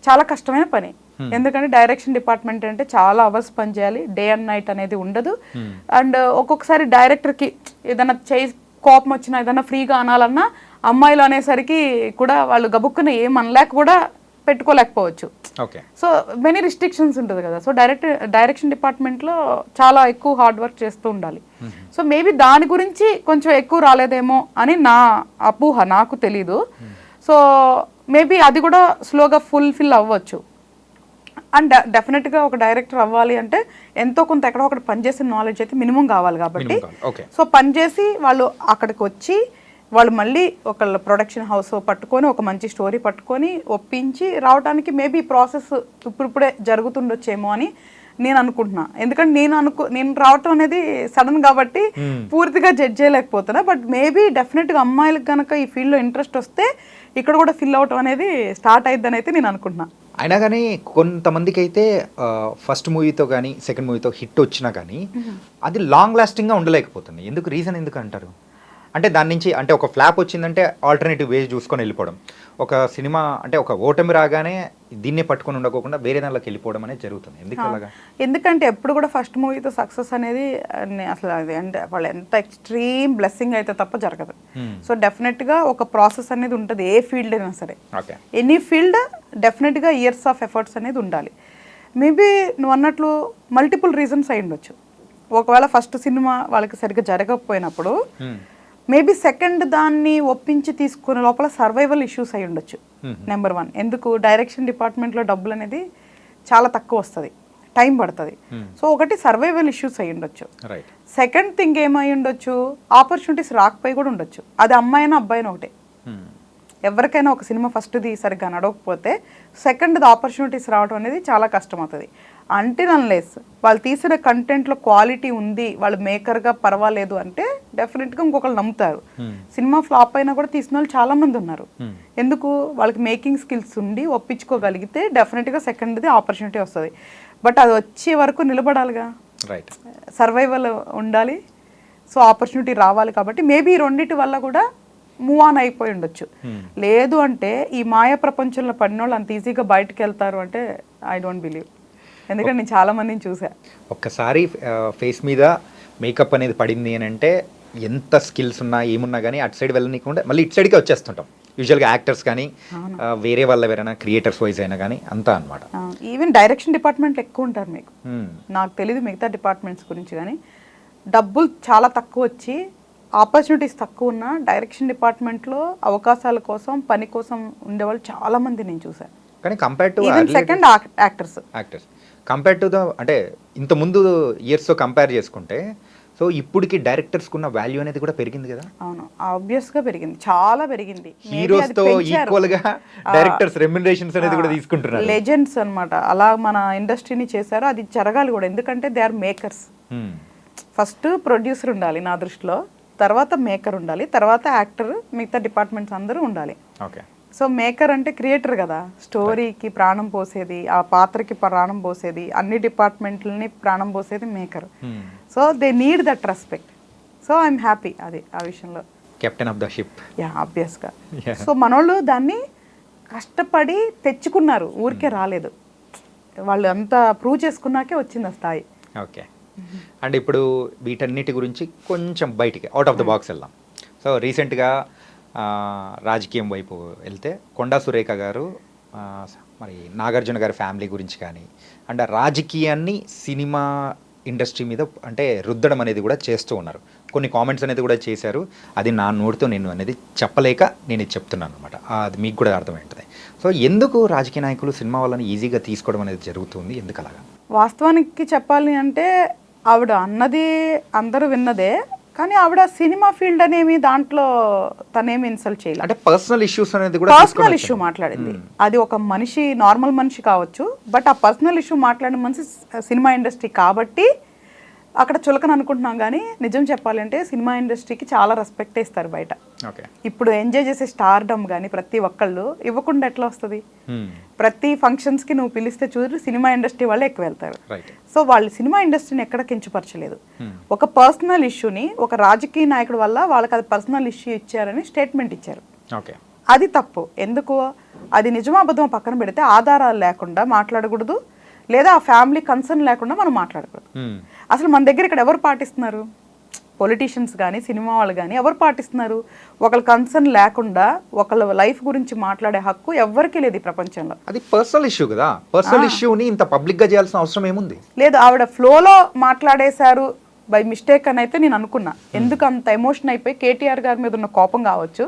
[SPEAKER 2] చాలా కష్టమైన పని, ఎందుకంటే డైరెక్షన్ డిపార్ట్మెంట్ అంటే చాలా అవర్స్ పని చేయాలి, డే అండ్ నైట్ అనేది ఉండదు. అండ్ ఒక్కొక్కసారి డైరెక్టర్కి ఏదైనా కోపం వచ్చినా, ఏదైనా ఫ్రీగా అనాలన్నా అమ్మాయిలు అనేసరికి కూడా వాళ్ళు గబుక్కున ఏమనలేక కూడా పెట్టుకోలేకపోవచ్చు. సో మెనీ రిస్ట్రిక్షన్స్ ఉంటుంది కదా. సో డైరెక్షన్ డిపార్ట్మెంట్లో చాలా ఎక్కువ హార్డ్ వర్క్ చేస్తూ ఉండాలి. సో మేబీ దాని గురించి కొంచెం ఎక్కువ రాలేదేమో అని నా అపోహ, నాకు తెలీదు. సో మేబీ అది కూడా స్లోగా ఫుల్ఫిల్ అవ్వచ్చు. అండ్ డెఫినెట్గా ఒక డైరెక్టర్ అవ్వాలి అంటే ఎంతో కొంత ఎక్కడో ఒకటి పనిచేసిన నాలెడ్జ్ అయితే మినిమం కావాలి కాబట్టి, సో పనిచేసి వాళ్ళు అక్కడికి వచ్చి వాళ్ళు మళ్ళీ ఒకళ్ళ ప్రొడక్షన్ హౌస్ పట్టుకొని ఒక మంచి స్టోరీ పట్టుకొని ఒప్పించి రావడానికి మేబీ ప్రాసెస్ ఇప్పుడిప్పుడే జరుగుతుండొచ్చేమో అని నేను అనుకుంటున్నా. ఎందుకంటే నేను రావటం అనేది సడన్ కాబట్టి పూర్తిగా జడ్జ్ చేయలేకపోతున్నా. బట్ మేబీ డెఫినెట్గా అమ్మాయిలకు కనుక ఈ ఫీల్డ్లో ఇంట్రెస్ట్ వస్తే ఇక్కడ కూడా ఫిల్ అవటం అనేది స్టార్ట్ అయిద్దని అయితే నేను అనుకుంటున్నా.
[SPEAKER 1] అయినా కానీ కొంతమందికి అయితే ఫస్ట్ మూవీతో కానీ సెకండ్ మూవీతో హిట్ వచ్చినా కానీ అది లాంగ్ లాస్టింగ్గా ఉండలేకపోతుంది. ఎందుకు, రీజన్ ఎందుకు అంటారు? అంటే దాని నుంచి అంటే ఒక ఫ్లాప్ వచ్చిందంటే ఆల్టర్నేటివ్ వేస్ చూసుకొని వెళ్ళిపోవడం, ఒక సినిమా అంటే ఒక ఓటమి రాగానే దీన్నే పట్టుకొని ఉండకోకుండా వేరే దానిలోకి వెళ్ళిపోవడం అనేది జరుగుతుంది. ఎందుకు అలాగా?
[SPEAKER 2] ఎందుకంటే ఎప్పుడు కూడా ఫస్ట్ మూవీతో సక్సెస్ అనేది అసలు అది అంటే వాళ్ళు ఎంత ఎక్స్ట్రీమ్ బ్లెస్సింగ్ అయితే తప్ప జరగదు. సో డెఫినెట్గా ఒక ప్రాసెస్ అనేది ఉంటుంది ఏ ఫీల్డ్ అయినా సరే. ఎనీ ఫీల్డ్ డెఫినెట్గా ఇయర్స్ ఆఫ్ ఎఫర్ట్స్ అనేది ఉండాలి. మేబీ నువ్వు అన్నట్లు మల్టిపుల్ రీజన్స్ అయి ఉండొచ్చు. ఒకవేళ ఫస్ట్ సినిమా వాళ్ళకి సరిగ్గా జరగకపోయినప్పుడు మేబీ సెకండ్ దాన్ని ఒప్పించి తీసుకునే లోపల సర్వైవల్ ఇష్యూస్ అయి ఉండొచ్చు. నెంబర్ 1, ఎందుకు డైరెక్షన్ డిపార్ట్మెంట్లో డబ్బులు అనేది చాలా తక్కువ వస్తుంది, టైం పడుతుంది. సో ఒకటి సర్వైవల్ ఇష్యూస్ అయి ఉండొచ్చు. సెకండ్ థింగ్ ఏమై ఉండొచ్చు, ఆపర్చునిటీస్ రాకపోయి కూడా ఉండొచ్చు. అది అమ్మాయినా అబ్బాయినా ఒకటే. ఎవరికైనా ఒక సినిమా ఫస్ట్ది సరిగ్గా నడవకపోతే సెకండ్ది ఆపర్చునిటీస్ రావడం అనేది చాలా కష్టం అవుతుంది. అంటిల్ అన్లెస్ వాళ్ళు తీసిన కంటెంట్లో క్వాలిటీ ఉంది, వాళ్ళు మేకర్గా పర్వాలేదు అంటే డెఫినెట్గా ఇంకొకరు నమ్ముతారు. సినిమా ఫ్లాప్ అయినా కూడా తీసిన వాళ్ళు చాలా మంది ఉన్నారు. ఎందుకు, వాళ్ళకి మేకింగ్ స్కిల్స్ ఉండి ఒప్పించుకోగలిగితే డెఫినెట్గా సెకండ్ది ఆపర్చునిటీ వస్తుంది. బట్ అది వచ్చే వరకు నిలబడాలిగా, సర్వైవల్ ఉండాలి, సో ఆపర్చునిటీ రావాలి. కాబట్టి మేబీ ఈ రెండింటి వల్ల కూడా మూవ్ ఆన్ అయిపోయి ఉండొచ్చు. లేదు అంటే ఈ మాయా ప్రపంచంలో పడిన వాళ్ళు అంత ఈజీగా బయటకు వెళ్తారు అంటే ఐ డోంట్ బిలీవ్. ఎందుకంటే నేను చాలా మందిని చూసా.
[SPEAKER 1] ఒక్కసారి ఫేస్ మీద మేకప్ అనేది పడింది అని అంటే ఎంత స్కిల్స్ ఉన్నా ఏమున్నా కానీ అటు సైడ్ వెళ్ళనీయకుండా మళ్ళీ ఇటు సైడ్కే వచ్చేస్తుంటాం. యూజువల్గా యాక్టర్స్ కానీ వేరే వాళ్ళ ఎవరైనా క్రియేటర్స్ వైజ్ అయినా కానీ అంతా అనమాట.
[SPEAKER 2] ఈవెన్ డైరెక్షన్ డిపార్ట్మెంట్ ఎక్కువ ఉంటారు మీకు. నాకు తెలీదు మిగతా డిపార్ట్మెంట్స్ గురించి, కానీ డబ్బులు చాలా తక్కువ వచ్చి ఆపర్చునిటీస్ తక్కువ ఉన్న డైరెక్షన్ డిపార్ట్మెంట్లో అవకాశాల కోసం పని కోసం ఉండేవాళ్ళు చాలా మంది నేను చూసాను.
[SPEAKER 1] కానీ compare to
[SPEAKER 2] second actors
[SPEAKER 1] compare to the అంటే ఇంత ముందు ఇయర్స్తో కంపేర్ చేసుకుంటే సో ఇప్పటికి డైరెక్టర్స్కి ఉన్న వాల్యూ అనేది కూడా పెరిగింది కదా.
[SPEAKER 2] అవును, ఆబ్వియస్గా పెరిగింది, చాలా పెరిగింది.
[SPEAKER 1] హీరోస్తో ఈక్వల్గా డైరెక్టర్స్ రెమ్యునరేషన్స్ అనేది కూడా తీసుకుంటున్నారు.
[SPEAKER 2] లెజెండ్స్ అన్నమాట, అలా మన ఇండస్ట్రీని చేశారు. అది జరగాలి కూడా, ఎందుకంటే they are makers. First producer ఉండాలి నా దృష్టిలో, తర్వాత మేకర్ ఉండాలి, తర్వాత యాక్టర్, మిగతా డిపార్ట్మెంట్స్ అందరూ ఉండాలి. సో మేకర్ అంటే క్రియేటర్ కదా, స్టోరీకి ప్రాణం పోసేది, ఆ పాత్రకి ప్రాణం పోసేది, అన్ని డిపార్ట్మెంట్లని ప్రాణం పోసేది maker. So they need that respect. So I'm happy అది ఆ విషయంలో.
[SPEAKER 1] Captain of the ship.
[SPEAKER 2] Yeah, ఆబ్వియస్గా. సో మనోళ్ళు దాన్ని కష్టపడి తెచ్చుకున్నారు, ఊరికే రాలేదు. వాళ్ళు అంతా ప్రూవ్ చేసుకున్నాకే వచ్చింది ఆ స్థాయి.
[SPEAKER 1] ఓకే. అండ్ ఇప్పుడు వీటన్నిటి గురించి కొంచెం బయటికి అవుట్ ఆఫ్ ద బాక్స్ వెళ్దాం. సో రీసెంట్గా రాజకీయం వైపు వెళ్తే కొండా సురేఖ గారు మరి నాగార్జున గారి ఫ్యామిలీ గురించి కానీ అండ్ రాజకీయాన్ని సినిమా ఇండస్ట్రీ మీద అంటే రుద్దడం అనేది కూడా చేస్తూ ఉన్నారు. కొన్ని కామెంట్స్ అనేది కూడా చేశారు. అది నా నోటితో నేను అనేది చెప్పలేక నేను ఇది చెప్తున్నాను అనమాట. అది మీకు కూడా అర్థమవుతుంది. సో ఎందుకు రాజకీయ నాయకులు సినిమా వాళ్ళని ఈజీగా తీసుకోవడం అనేది జరుగుతుంది, ఎందుకు అలాగా?
[SPEAKER 2] వాస్తవానికి చెప్పాలి అంటే ఆవిడ అన్నది అందరూ విన్నదే, కానీ ఆవిడ సినిమా ఫీల్డ్ అనేమి దాంట్లో తనేమి ఇన్సల్ట్ చేయాలి.
[SPEAKER 1] అంటే పర్సనల్ ఇష్యూస్ అనేది కూడా
[SPEAKER 2] పర్సనల్ ఇష్యూ మాట్లాడింది. అది ఒక మనిషి, నార్మల్ మనిషి కావచ్చు, బట్ ఆ పర్సనల్ ఇష్యూ మాట్లాడిన మనిషి సినిమా ఇండస్ట్రీ కాబట్టి అక్కడ చులకన అనుకుంటున్నాం. కానీ నిజం చెప్పాలంటే సినిమా ఇండస్ట్రీకి చాలా రెస్పెక్ట్ ఇస్తారు బయట. ఇప్పుడు ఎంజాయ్ చేసే స్టార్డమ్ కానీ ప్రతి ఒక్కళ్ళు ఇవ్వకుండా ఎట్లా వస్తుంది? ప్రతి ఫంక్షన్స్కి నువ్వు పిలిస్తే చూడు సినిమా ఇండస్ట్రీ వాళ్ళే ఎక్కువ వెళ్తారు. సో వాళ్ళు సినిమా ఇండస్ట్రీని ఎక్కడ కించపరచలేదు. ఒక పర్సనల్ ఇష్యూని ఒక రాజకీయ నాయకుడు వల్ల వాళ్ళకి అది పర్సనల్ ఇష్యూ ఇచ్చారని స్టేట్మెంట్ ఇచ్చారు. అది తప్పు. ఎందుకు? అది నిజమా అబద్ధమా పక్కన పెడితే ఆధారాలు లేకుండా మాట్లాడకూడదు, లేదా ఆ ఫ్యామిలీ కన్సర్న్ లేకుండా మనం మాట్లాడకూడదు. అసలు మన దగ్గర ఇక్కడ ఎవరు పాటిస్తున్నారు? పొలిటీషియన్స్ కానీ సినిమా వాళ్ళు కానీ ఎవరు పాటిస్తున్నారు? ఒకళ్ళ కన్సర్న్ లేకుండా ఒకళ్ళ లైఫ్ గురించి మాట్లాడే హక్కు ఎవరికి లేదు ఈ ప్రపంచంలో.
[SPEAKER 1] అది పర్సనల్ ఇష్యూ కదా. పర్సనల్ ఇష్యూని ఇంత పబ్లిక్గా చేయాల్సిన అవసరం ఏముంది?
[SPEAKER 2] లేదు, ఆవిడ ఫ్లోలో మాట్లాడేశారు బై మిస్టేక్ అని అయితే నేను అనుకున్నా. ఎందుకు అంత ఎమోషన్ అయిపోయి కేటీఆర్ గారి మీద ఉన్న కోపం కావచ్చు,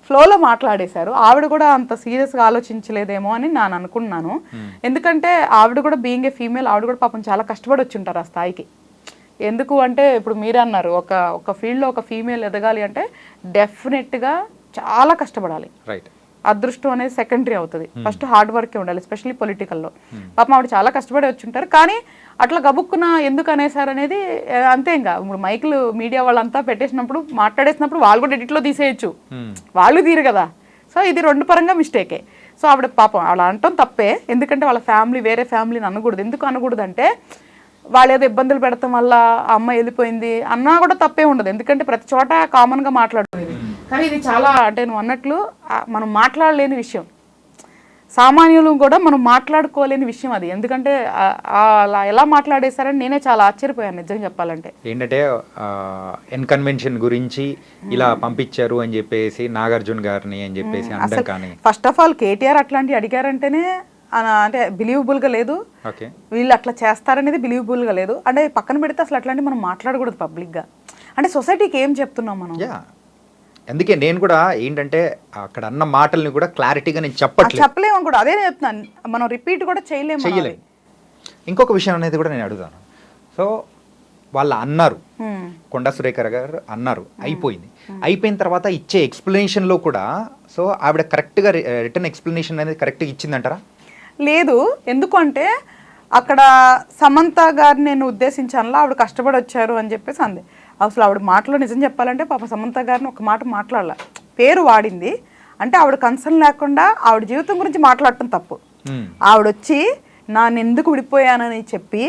[SPEAKER 2] ఫ్లోలో మాట్లాడేశారు. ఆవిడ కూడా అంత సీరియస్గా ఆలోచించలేదేమో అని నేను అనుకున్నాను. ఎందుకంటే ఆవిడ కూడా బీయింగ్ ఏ ఫీమేల్, ఆవిడ కూడా పాపం చాలా కష్టపడి వచ్చి ఉంటారు ఆ స్థాయికి. ఎందుకు అంటే ఇప్పుడు మీరే అన్నారు, ఒక ఫీల్డ్లో ఒక ఫీమేల్ ఎదగాలి అంటే డెఫినెట్గా చాలా కష్టపడాలి. అదృష్టం అనేది సెకండరీ అవుతుంది. ఫస్ట్ హార్డ్ వర్కే ఉండాలి, ఎస్పెషల్లీ పొలిటికల్లో. పాపం ఆవిడ చాలా కష్టపడి వచ్చి ఉంటారు. కానీ అట్లా గబుక్కున ఎందుకు అనేసారు అనేది అంతే. ఇంకా ఇప్పుడు మైకులు మీడియా వాళ్ళంతా పెట్టేసినప్పుడు మాట్లాడేసినప్పుడు వాళ్ళు కూడా ఎడిట్లో తీసేయచ్చు, వాళ్ళు తీరు కదా. సో ఇది రెండు పరంగా మిస్టేకే. సో ఆవిడ పాపం అలా అంటాం తప్పే, ఎందుకంటే వాళ్ళ ఫ్యామిలీ వేరే ఫ్యామిలీని అనకూడదు. ఎందుకు అనకూడదు అంటే వాళ్ళు ఏదో ఇబ్బందులు పెడతాం వల్ల ఆ అమ్మాయి వెళ్ళిపోయింది అన్నా కూడా తప్పే ఉండదు, ఎందుకంటే ప్రతి చోట కామన్గా మాట్లాడుతుంది. కానీ ఇది చాలా అంటే నువ్వు అన్నట్లు మనం మాట్లాడలేని విషయం, సామాన్యులు కూడా మనం మాట్లాడుకోలేని విషయం అది. ఎందుకంటే అలా ఎలా మాట్లాడేశారని నేనే చాలా ఆశ్చర్యపోయాను నిజంగా చెప్పాలంటే.
[SPEAKER 1] ఏంటంటే ఎన్కన్వెన్షన్ గురించి ఇలా పంపించారు అని చెప్పేసి నాగార్జున గారిని అని చెప్పేసి అనడం కానీ,
[SPEAKER 2] ఫస్ట్ ఆఫ్ ఆల్ కేటీఆర్ అట్లాంటివి అడిగారంటేనే అంటే బిలీవబుల్గా లేదు, వీళ్ళు అట్లా చేస్తారనేది బిలీవబుల్గా లేదు. అంటే పక్కన పెడితే అసలు అట్లాంటివి మనం మాట్లాడకూడదు పబ్లిక్గా. అంటే సొసైటీకి ఏం చెప్తున్నాం మనం?
[SPEAKER 1] అందుకే నేను కూడా ఏంటంటే అక్కడ అన్న మాటల్ని కూడా క్లారిటీగా నేను చెప్పలేము
[SPEAKER 2] కూడా, అదే చెప్తున్నాను, మనం రిపీట్ కూడా చేయలేము.
[SPEAKER 1] ఇంకొక విషయం అనేది కూడా నేను అడుగుతాను. సో వాళ్ళు అన్నారు, కొండా సురేఖర్ గారు అన్నారు, అయిపోయిన తర్వాత ఇచ్చే ఎక్స్ప్లెనేషన్లో కూడా సో ఆవిడ కరెక్ట్గా రిటర్న్ ఎక్స్ప్లెనేషన్ అనేది కరెక్ట్గా ఇచ్చిందంటారా?
[SPEAKER 2] లేదు. ఎందుకు అంటే అక్కడ సమంత గారిని నేను ఉద్దేశించానులా ఆవిడ కష్టపడి వచ్చారు అని చెప్పేసి అంది. అసలు ఆవిడ మాటలో నిజం చెప్పాలంటే పాప సమంత గారిని ఒక మాట మాట్లాడాల, పేరు వాడింది అంటే ఆవిడ కన్సర్న్ లేకుండా ఆవిడ జీవితం గురించి మాట్లాడటం తప్పు. ఆవిడ వచ్చి నేను ఎందుకు విడిపోయానని చెప్పి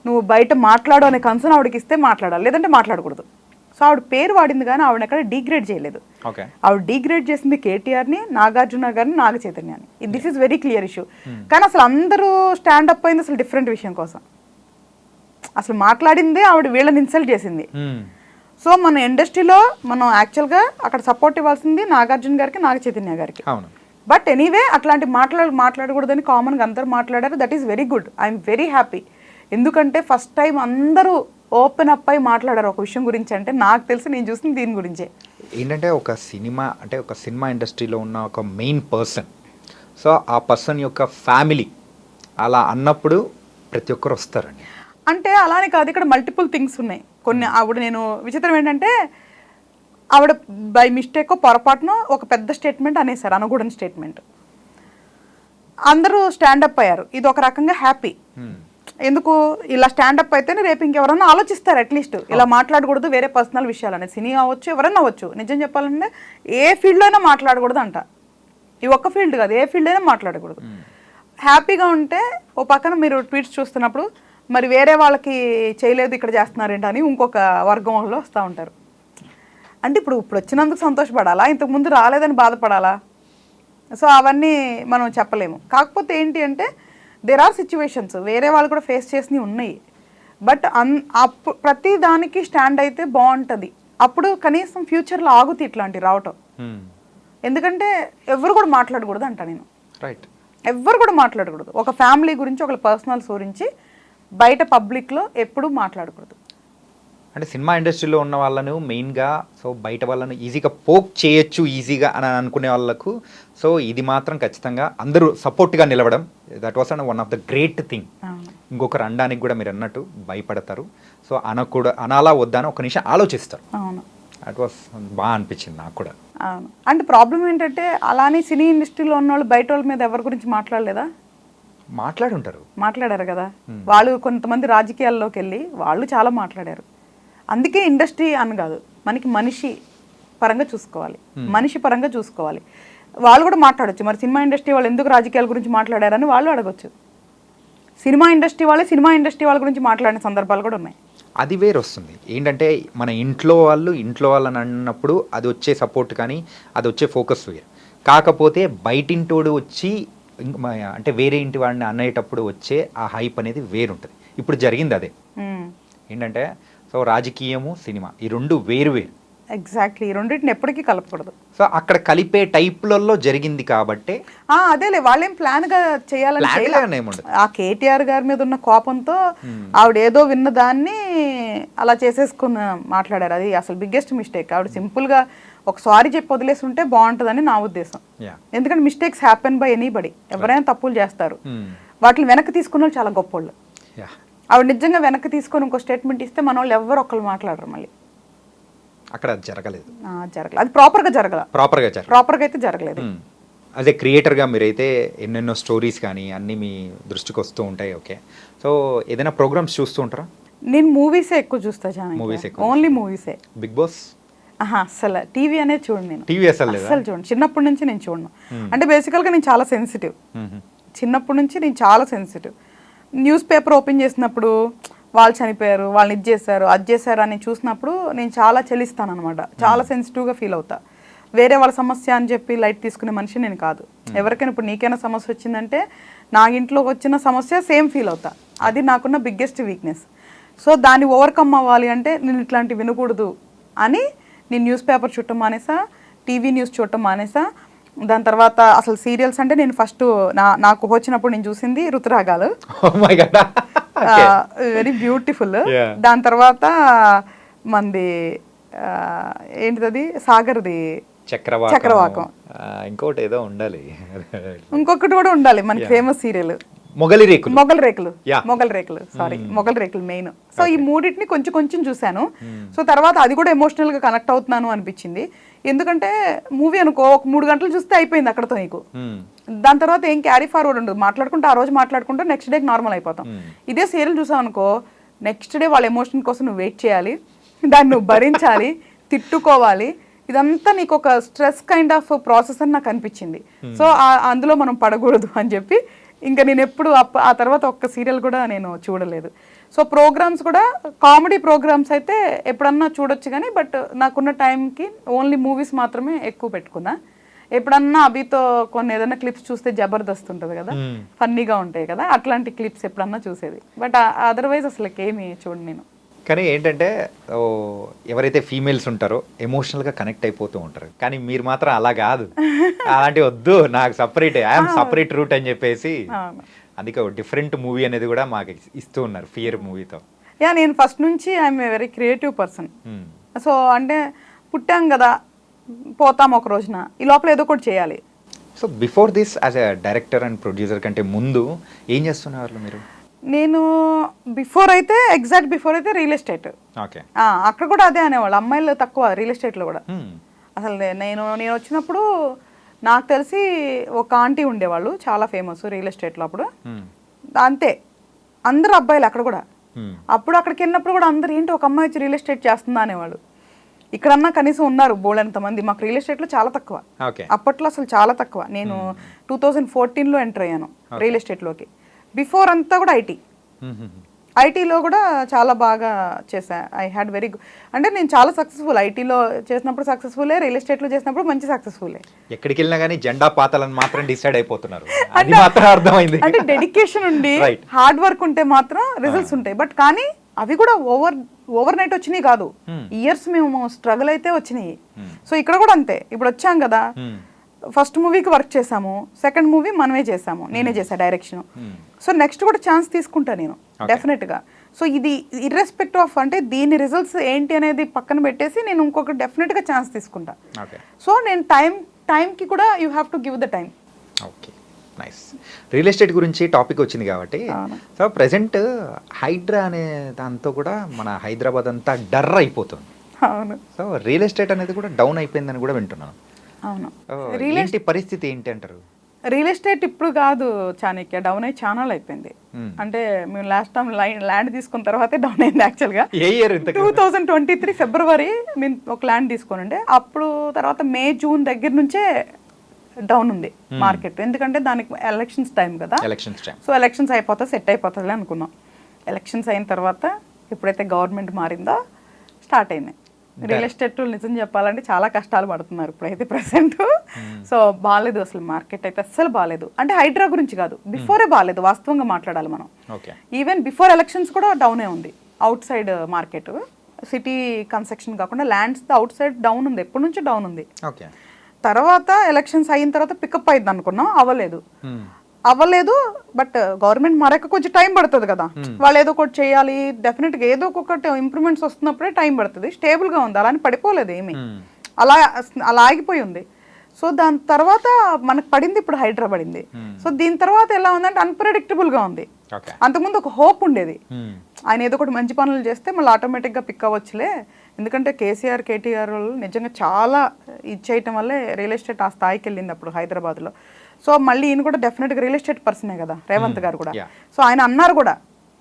[SPEAKER 2] నువ్వు బయట మాట్లాడు అనే కన్సర్న్ ఆవిడకి ఇస్తే మాట్లాడాలి, లేదంటే మాట్లాడకూడదు. సో ఆవిడ పేరు వాడింది కానీ ఆవిడ ఎక్కడ డీగ్రేడ్ చేయలేదు. ఆవిడ డీగ్రేడ్ చేసింది కేటీఆర్ని, నాగార్జున గారిని, నాగ చైతన్యాన్ని. This is very clear issue. కానీ అసలు అందరూ స్టాండప్ అయింది అసలు డిఫరెంట్ విషయం కోసం. అసలు మాట్లాడిందే ఆవిడ వీళ్ళని ఇన్సల్ట్ చేసింది. సో మన ఇండస్ట్రీలో మనం యాక్చువల్గా అక్కడ సపోర్ట్ ఇవ్వాల్సింది నాగార్జున గారికి, నాగ చైతన్య గారికి. బట్ ఎనీవే అట్లాంటి మాట్లాడకూడదని కామన్గా అందరూ మాట్లాడారు. That is very good, I'm very happy. ఎందుకంటే ఫస్ట్ టైం అందరూ ఓపెన్ అప్ అయి మాట్లాడారు ఒక విషయం గురించి. అంటే నాకు తెలిసి నేను చూసింది దీని గురించే.
[SPEAKER 1] ఏంటంటే ఒక సినిమా ఇండస్ట్రీలో ఉన్న ఒక మెయిన్ పర్సన్, సో ఆ పర్సన్ యొక్క ఫ్యామిలీ అలా అన్నప్పుడు ప్రతి ఒక్కరు వస్తారండి.
[SPEAKER 2] అంటే అలానే కాదు, ఇక్కడ మల్టిపుల్ థింగ్స్ ఉన్నాయి కొన్ని. ఆవిడ నేను విచిత్రం ఏంటంటే ఆవిడ బై మిస్టేక్ పొరపాటున ఒక పెద్ద స్టేట్మెంట్ అనేసారు, అనకూడని స్టేట్మెంట్. అందరూ స్టాండప్ అయ్యారు, ఇది ఒక రకంగా హ్యాపీ. ఎందుకు ఇలా స్టాండప్ అయితేనే రేపు ఇంకెవరన్నా ఆలోచిస్తారు, అట్లీస్ట్ ఇలా మాట్లాడకూడదు వేరే పర్సనల్ విషయాలు అనేది. సినీ అవ్వచ్చు, ఎవరన్నా అవ్వచ్చు. నిజం చెప్పాలంటే ఏ ఫీల్డ్లో అయినా మాట్లాడకూడదు అంట. ఈ ఒక్క ఫీల్డ్ కాదు, ఏ ఫీల్డ్ అయినా మాట్లాడకూడదు. హ్యాపీగా ఉంటే ఓ పక్కన మీరు ట్వీట్స్ చూస్తున్నప్పుడు మరి వేరే వాళ్ళకి చేయలేదు ఇక్కడ చేస్తున్నారేంటి అని ఇంకొక వర్గంలో వస్తూ ఉంటారు. అంటే ఇప్పుడు వచ్చినందుకు సంతోషపడాలా, ఇంతకుముందు రాలేదని బాధపడాలా? సో అవన్నీ మనం చెప్పలేము. కాకపోతే ఏంటి అంటే దేర్ ఆర్ సిచ్యువేషన్స్ వేరే వాళ్ళు కూడా ఫేస్ చేసినవి ఉన్నాయి. బట్ ప్రతి దానికి స్టాండ్ అయితే బాగుంటుంది. అప్పుడు కనీసం ఫ్యూచర్లో ఆగుతాయి ఇట్లాంటివి రావటం. ఎందుకంటే ఎవరు కూడా మాట్లాడకూడదు అంట నేను.
[SPEAKER 1] రైట్,
[SPEAKER 2] ఎవరు కూడా మాట్లాడకూడదు. ఒక ఫ్యామిలీ గురించి, ఒక పర్సనల్స్ గురించి బయట పబ్లిక్లో ఎప్పుడూ మాట్లాడకూడదు.
[SPEAKER 1] అంటే సినిమా ఇండస్ట్రీలో ఉన్న వాళ్ళను మెయిన్గా సో బయట వాళ్ళను ఈజీగా పోక్ చేయొచ్చు ఈజీగా అని అనుకునే వాళ్ళకు సో ఇది మాత్రం ఖచ్చితంగా అందరూ సపోర్ట్గా నిలవడం, that was one of the great thing. ఇంకొకరు అనడానికి కూడా మీరు అన్నట్టు భయపడతారు. సో అనాలా వద్దా అని ఒక నిమిషం ఆలోచిస్తారు.
[SPEAKER 2] అవును,
[SPEAKER 1] దట్ వాస్ బాగా అనిపించింది నాకు కూడా.
[SPEAKER 2] అవును. అంటే ప్రాబ్లం ఏంటంటే అలానే సినీ ఇండస్ట్రీలో ఉన్న వాళ్ళు బయట వాళ్ళ మీద ఎవరి గురించి మాట్లాడలేదా? మాట్లాడారు కదా. వాళ్ళు కొంతమంది రాజకీయాల్లోకి వెళ్ళి వాళ్ళు చాలా మాట్లాడారు. అందుకే ఇండస్ట్రీ అని కాదు, మనకి మనిషి పరంగా చూసుకోవాలి, మనిషి పరంగా చూసుకోవాలి. వాళ్ళు కూడా మాట్లాడచ్చు. మరి సినిమా ఇండస్ట్రీ వాళ్ళు ఎందుకు రాజకీయాల గురించి మాట్లాడారని వాళ్ళు అడగచ్చు. సినిమా ఇండస్ట్రీ వాళ్ళ గురించి మాట్లాడిన సందర్భాలు కూడా ఉన్నాయి.
[SPEAKER 1] అది వేరు వస్తుంది. ఏంటంటే మన ఇంట్లో వాళ్ళని అన్నప్పుడు అది వచ్చే సపోర్ట్ కానీ అది వచ్చే ఫోకస్ వేరు. కాకపోతే బయటింటోడు వచ్చి అంటే వేరే ఇంటి వాడిని అనేటప్పుడు వచ్చే ఆ హైప్ అనేది వేరుంటుంది. ఇప్పుడు జరిగింది అదే. ఏంటంటే సో రాజకీయము, సినిమా ఈ రెండు వేరు.
[SPEAKER 2] ఎగ్జాక్ట్లీ, ఈ రెండింటిని ఎప్పటికీ కలపకూడదు.
[SPEAKER 1] సో అక్కడ కలిపే టైప్లలో జరిగింది కాబట్టి
[SPEAKER 2] అదేలే, వాళ్ళేం ప్లాన్గా చేయాలని ఆ కేటీఆర్ గారి మీద ఉన్న కోపంతో ఆవిడ ఏదో విన్న దాన్ని అలా చేసేసుకుని మాట్లాడారు. అది అసలు బిగ్గెస్ట్ మిస్టేక్. ఆవిడ సింపుల్గా ఒక సారీ చెప్పి వదిలేసి ఉంటే బాగుంటుందని నా ఉద్దేశం. ఎందుకంటే మిస్టేక్స్ హ్యాపెన్ బై ఎనీబడి, ఎవరైనా తప్పులు చేస్తారు. వాటిని వెనక్కి తీసుకున్న వాళ్ళు చాలా గొప్పోళ్ళు. ఆవిడ నిజంగా వెనక్కి తీసుకొని ఇంకో స్టేట్మెంట్ ఇస్తే మన వాళ్ళు ఎవరు ఒకళ్ళు మాట్లాడరు. మళ్ళీ అక్కడ జరగలేదు. అది ప్రాపర్గా అయితే జరగలేదు.
[SPEAKER 1] యాజ్ ఏ క్రియేటర్గా మీరైతే ఎన్నెన్నో స్టోరీస్ కానీ అన్నీ మీ దృష్టికి వస్తూ ఉంటాయి. ఓకే, సో ఏదైనా ప్రోగ్రామ్స్ చూస్తూ ఉంటారా?
[SPEAKER 2] నేను మూవీసే ఎక్కువ చూస్తా
[SPEAKER 1] Movies
[SPEAKER 2] చాలా,
[SPEAKER 1] ఎక్కువ
[SPEAKER 2] ఓన్లీ మూవీసే.
[SPEAKER 1] బిగ్ బాస్
[SPEAKER 2] అసలు టీవీ అనేది చూడండి, నేను
[SPEAKER 1] టీవీ అసలు లేదా?
[SPEAKER 2] అసలు చూడండి, చిన్నప్పటి నుంచి నేను చూడను. అంటే బేసికల్గా నేను చాలా సెన్సిటివ్, చిన్నప్పటి నుంచి నేను చాలా సెన్సిటివ్. న్యూస్ పేపర్ ఓపెన్ చేసినప్పుడు వాళ్ళు చనిపోయారు, వాళ్ళని ఇది చేశారు, అది చేశారు అని చూసినప్పుడు నేను చాలా చెలిస్తాను అనమాట, చాలా సెన్సిటివ్గా ఫీల్ అవుతా. వేరే వాళ్ళ సమస్య అని చెప్పి లైట్ తీసుకునే మనిషి నేను కాదు. ఎవరికైనా ఇప్పుడు నీకైనా సమస్య వచ్చిందంటే నా ఇంట్లో వచ్చిన సమస్య సేమ్ ఫీల్ అవుతా, అది నాకున్న బిగ్గెస్ట్ వీక్నెస్. సో దాన్ని ఓవర్కమ్ అవ్వాలి అంటే నేను ఇట్లాంటివి వినకూడదు అని నేను న్యూస్ పేపర్ చూడటం మానేసా, టీవీ న్యూస్ చూడటం మానేసా. దాని తర్వాత అసలు సీరియల్స్ అంటే నేను ఫస్ట్ నాకు వచ్చినప్పుడు నేను చూసింది రుతురాగాలు, వెరీ బ్యూటిఫుల్. దాని తర్వాత మంది ఏంటిది సాగర్ది చక్రవాకం,
[SPEAKER 1] ఇంకోటి ఏదో ఉండాలి,
[SPEAKER 2] ఇంకొకటి కూడా ఉండాలి మనకి ఫేమస్ సీరియల్
[SPEAKER 1] మొగలి రేకులు,
[SPEAKER 2] మొగల్ రేకులు మెయిన్. సో ఈ మూడింటిని కొంచెం కొంచెం చూశాను. సో తర్వాత అది కూడా ఎమోషనల్ గా కనెక్ట్ అవుతున్నాను అనిపించింది. ఎందుకంటే మూవీ అనుకో ఒక 3 గంటలు చూస్తే అయిపోయింది అక్కడతో నీకు. దాని తర్వాత ఏం క్యారీ ఫార్వర్డ్ ఉండదు, మాట్లాడుకుంటే ఆ రోజు మాట్లాడుకుంటే నెక్స్ట్ డేకి నార్మల్ అయిపోతాం. ఇదే సీరియల్ చూసావు అనుకో, నెక్స్ట్ డే వాళ్ళ ఎమోషన్ కోసం నువ్వు వెయిట్ చేయాలి, దాన్ని నువ్వు భరించాలి, తిట్టుకోవాలి. ఇదంతా నీకు ఒక స్ట్రెస్ కైండ్ ఆఫ్ ప్రాసెస్ అని నాకు అనిపించింది. సో అందులో మనం పడకూడదు అని చెప్పి ఇంకా నేను ఎప్పుడు ఆ తర్వాత ఒక్క సీరియల్ కూడా నేను చూడలేదు. సో ప్రోగ్రామ్స్ కూడా కామెడీ ప్రోగ్రామ్స్ అయితే ఎప్పుడన్నా చూడొచ్చు కానీ, బట్ నాకున్న టైంకి ఓన్లీ మూవీస్ మాత్రమే ఎక్కువ పెట్టుకున్నా. ఎప్పుడన్నా అభితో కొన్ని ఏదైనా క్లిప్స్ చూస్తే జబర్దస్త్ ఉంటుంది కదా, ఫన్నీగా ఉంటాయి కదా, అట్లాంటి క్లిప్స్ ఎప్పుడన్నా చూసేది. బట్ అదర్వైజ్ అసలు ఏమి చూడండి నేను.
[SPEAKER 1] కానీ ఏంటంటే ఎవరైతే ఫీమేల్స్ ఉంటారో ఎమోషనల్గా కనెక్ట్ అయిపోతూ ఉంటారు, కానీ మీరు మాత్రం అలా కాదు, అలాంటి వద్దు, నాకు సపరేట్, ఐఎమ్ సపరేట్ రూట్ అని చెప్పేసి అందుకే డిఫరెంట్ మూవీ అనేది కూడా మాకు ఇస్తూ ఉన్నారు ఫియర్ మూవీతో.
[SPEAKER 2] నేను ఫస్ట్ నుంచి I'm a very creative person. So అంటే పుట్టాం కదా, పోతాం ఒక రోజున, ఈ లోపల ఏదో ఒకటి చేయాలి.
[SPEAKER 1] So before this as a director and producer కంటే ముందు ఏం చేస్తున్నారు మీరు?
[SPEAKER 2] నేను ఎగ్జాక్ట్ బిఫోర్ అయితే రియల్ ఎస్టేట్.
[SPEAKER 1] ఓకే,
[SPEAKER 2] అక్కడ కూడా అదే అనేవాళ్ళు, అమ్మాయిలు తక్కువ రియల్ ఎస్టేట్లో కూడా. అసలు నేను వచ్చినప్పుడు నాకు తెలిసి ఒక ఆంటీ ఉండేవాళ్ళు చాలా ఫేమస్ రియల్ ఎస్టేట్లో అప్పుడు, అంతే అందరు అబ్బాయిలు అక్కడ కూడా. అప్పుడు అక్కడికి వెళ్ళినప్పుడు కూడా అందరు ఏంటి ఒక అమ్మాయి వచ్చి రియల్ ఎస్టేట్ చేస్తుందా అనేవాళ్ళు. ఇక్కడన్నా కనీసం ఉన్నారు బోల్డంత మంది, మాకు రియల్ ఎస్టేట్లో చాలా తక్కువ, అప్పట్లో అసలు చాలా తక్కువ. నేను 2014లో ఎంటర్ అయ్యాను రియల్ ఎస్టేట్లోకి. బిఫోర్ అంతా కూడా ఐటీలో కూడా చాలా బాగా చేశా. ఐ హ్యాడ్ వెరీ గుడ్, అంటే నేను చాలా సక్సెస్ఫుల్. ఐటీలో చేసినప్పుడు సక్సెస్ఫుల్లే, రియల్ ఎస్టేట్లో చేసినప్పుడు మంచి సక్సెస్ఫుల్లే.
[SPEAKER 1] ఎక్కడికి వెళ్ళినా కానీ జెండా పాతాలని మాత్రం డిసైడ్ అయిపోతున్నారు, అది మాత్రం అర్థమైంది.
[SPEAKER 2] అంటే డెడికేషన్ ఉండి హార్డ్ వర్క్ ఉంటే మాత్రం రిజల్ట్స్ ఉంటాయి. బట్ కానీ అవి కూడా ఓవర్ నైట్ వచ్చినాయి కాదు, ఇయర్స్ మేము స్ట్రగుల్ అయితే వచ్చినాయి. సో ఇక్కడ కూడా అంతే, ఇప్పుడు వచ్చాం కదా, ఫస్ట్ మూవీకి వర్క్ చేసాము, సెకండ్ మూవీ మనమే చేసాము, నేనే చేసా డైరెక్షన్. సో నెక్స్ట్ కూడా ఛాన్స్ తీసుకుంటా నేను డెఫినెట్గా. సో ఇది ఇర్రెస్పెక్టివ్ ఆఫ్ అంటే దీని రిజల్ట్స్ ఏంటి అనేది పక్కన పెట్టేసి నేను ఇంకొక డెఫినెట్గా ఛాన్స్ తీసుకుంటా. సో నేను టైంకి కూడా you have to give the time.
[SPEAKER 1] Okay, nice. Real estate గురించి టాపిక్ వచ్చింది కాబట్టి, సో ప్రెసెంట్ హైడ్రా అనే దాంతో కూడా మన హైదరాబాద్ అంతా డర్ అయిపోతుంది.
[SPEAKER 2] అవును,
[SPEAKER 1] సో రియల్ ఎస్టేట్ అనేది కూడా డౌన్ అయిపోయిందని కూడా వింటున్నాను.
[SPEAKER 2] అవును,
[SPEAKER 1] ఏంటి పరిస్థితి ఏంటి అంటారు?
[SPEAKER 2] రియల్ ఎస్టేట్ ఇప్పుడు కాదు చాణక్య, డౌన్ అయ్యి ఛానల్ అయిపోయింది. అంటే మేము లాస్ట్ టైం ల్యాండ్ తీసుకున్న తర్వాతే డౌన్ అయింది యాక్చువల్గా. 2023 ఫిబ్రవరి మేము ఒక ల్యాండ్ తీసుకొని, అప్పుడు తర్వాత మే జూన్ దగ్గర నుంచే డౌన్ ఉంది మార్కెట్. ఎందుకంటే దానికి ఎలక్షన్స్ టైం కదా, సో ఎలక్షన్స్ అయిపోతా సెట్ అయిపోతుంది అనుకున్నాం. ఎలక్షన్స్ అయిన తర్వాత ఎప్పుడైతే గవర్నమెంట్ మారిందో స్టార్ట్ అయింది రియల్ ఎస్టేట్. నిజం చెప్పాలంటే చాలా కష్టాలు పడుతున్నారు ఇప్పుడైతే ప్రెసెంట్. సో బాగాలేదు అసలు మార్కెట్ అయితే, అస్సలు బాగాలేదు. అంటే హైడ్రా గురించి కాదు, బిఫోరే బాగాలేదు, వాస్తవంగా మాట్లాడాలి మనం. ఈవెన్ బిఫోర్ ఎలక్షన్స్ కూడా డౌనే ఉంది out side market. City construction కాకుండా ల్యాండ్స్ అవుట్ సైడ్ డౌన్ ఉంది, ఎప్పటి నుంచో డౌన్ ఉంది. తర్వాత ఎలక్షన్స్ అయిన తర్వాత పికప్ అయింది అనుకున్నాం, అవ్వలేదు. బట్ గవర్నమెంట్ మారాక కొంచెం టైం పడుతుంది కదా, వాళ్ళు ఏదో ఒకటి చేయాలి, డెఫినెట్గా ఏదో ఒకటి ఇంప్రూవ్మెంట్స్ వస్తున్నప్పుడే టైం పడుతుంది. స్టేబుల్గా ఉంది, అలా అని పడిపోలేదు ఏమీ, అలా ఆగిపోయి ఉంది. సో దాని తర్వాత మనకు పడింది ఇప్పుడు హైడ్రా పడింది. సో దీని తర్వాత ఎలా ఉందంటే అన్ప్రెడిక్టబుల్గా ఉంది. అంతకుముందు ఒక హోప్ ఉండేది, ఆయన ఏదో ఒకటి మంచి పనులు చేస్తే మళ్ళీ ఆటోమేటిక్గా పిక్ అవ్వచ్చులే, ఎందుకంటే కేసీఆర్ కేటీఆర్ వాళ్ళు నిజంగా చాలా ఇచ్చేయటం వల్లే రియల్ ఎస్టేట్ ఆ స్థాయికి వెళ్ళింది అప్పుడు హైదరాబాద్లో. సో మళ్ళీ ఈయన కూడా డెఫినెట్గా రియల్ ఎస్టేట్ పర్సనే కదా రేవంత్ గారు కూడా. సో ఆయన అన్నారు కూడా,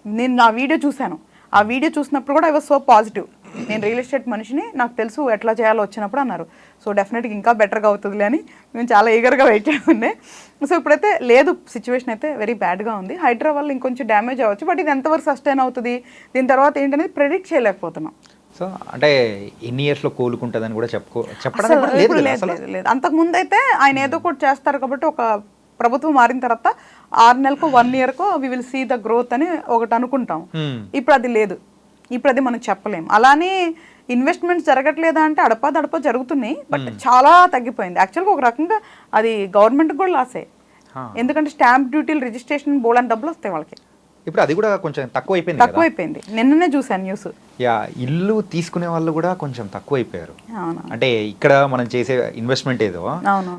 [SPEAKER 2] నేను నా వీడియో చూశాను, ఆ వీడియో చూసినప్పుడు కూడా ఐ వాజ్ సో పాజిటివ్, నేను రియల్ ఎస్టేట్ మనిషిని, నాకు తెలుసు ఎట్లా చేయాలో వచ్చినప్పుడు అన్నారు. సో డెఫినెట్గా ఇంకా బెటర్గా అవుతుందిలే అని మేము చాలా ఈగర్గా వెయిట్ చేస్తుండే. సో ఇప్పుడైతే లేదు, సిచ్యువేషన్ అయితే వెరీ బ్యాడ్గా ఉంది. హైడ్రా వల్ల ఇంకొంచెం డ్యామేజ్ అవ్వచ్చు, బట్ ఇది ఎంతవరకు సస్టైన్ అవుతుంది, దీని తర్వాత ఏంటనేది ప్రెడిక్ట్ చేయలేకపోతున్నాం.
[SPEAKER 1] సో అంటే ఎన్ని ఇయర్స్లో కోలుకుంటుందని కూడా చెప్పడం
[SPEAKER 2] లేదు లేదు. అంతకుముందు అయితే ఆయన ఏదో ఒకటి చేస్తారు కాబట్టి, ఒక ప్రభుత్వం మారిన తర్వాత 6 నెలలకు 1 ఇయర్కో we will see the growth అని ఒకటి అనుకుంటాం. ఇప్పుడు అది లేదు, ఇప్పుడు అది మనం చెప్పలేం. అలానే ఇన్వెస్ట్మెంట్స్ జరగట్లేదా అంటే అడపా జరుగుతున్నాయి, బట్ చాలా తగ్గిపోయింది. యాక్చువల్గా ఒక రకంగా అది గవర్నమెంట్కి కూడా లాసే, ఎందుకంటే స్టాంప్ డ్యూటీలు, రిజిస్ట్రేషన్ బోల్డ్ డబ్బులు వస్తాయి వాళ్ళకి.
[SPEAKER 1] ఇప్పుడు అది కూడా కొంచెం తక్కువైపోయింది.
[SPEAKER 2] నిన్ననే చూసాను న్యూస్.
[SPEAKER 1] ఇల్లు తీసుకునే వాళ్ళు కూడా కొంచెం తక్కువైపోయారు. అంటే ఇక్కడ మనం చేసే ఇన్వెస్ట్మెంట్ ఏదో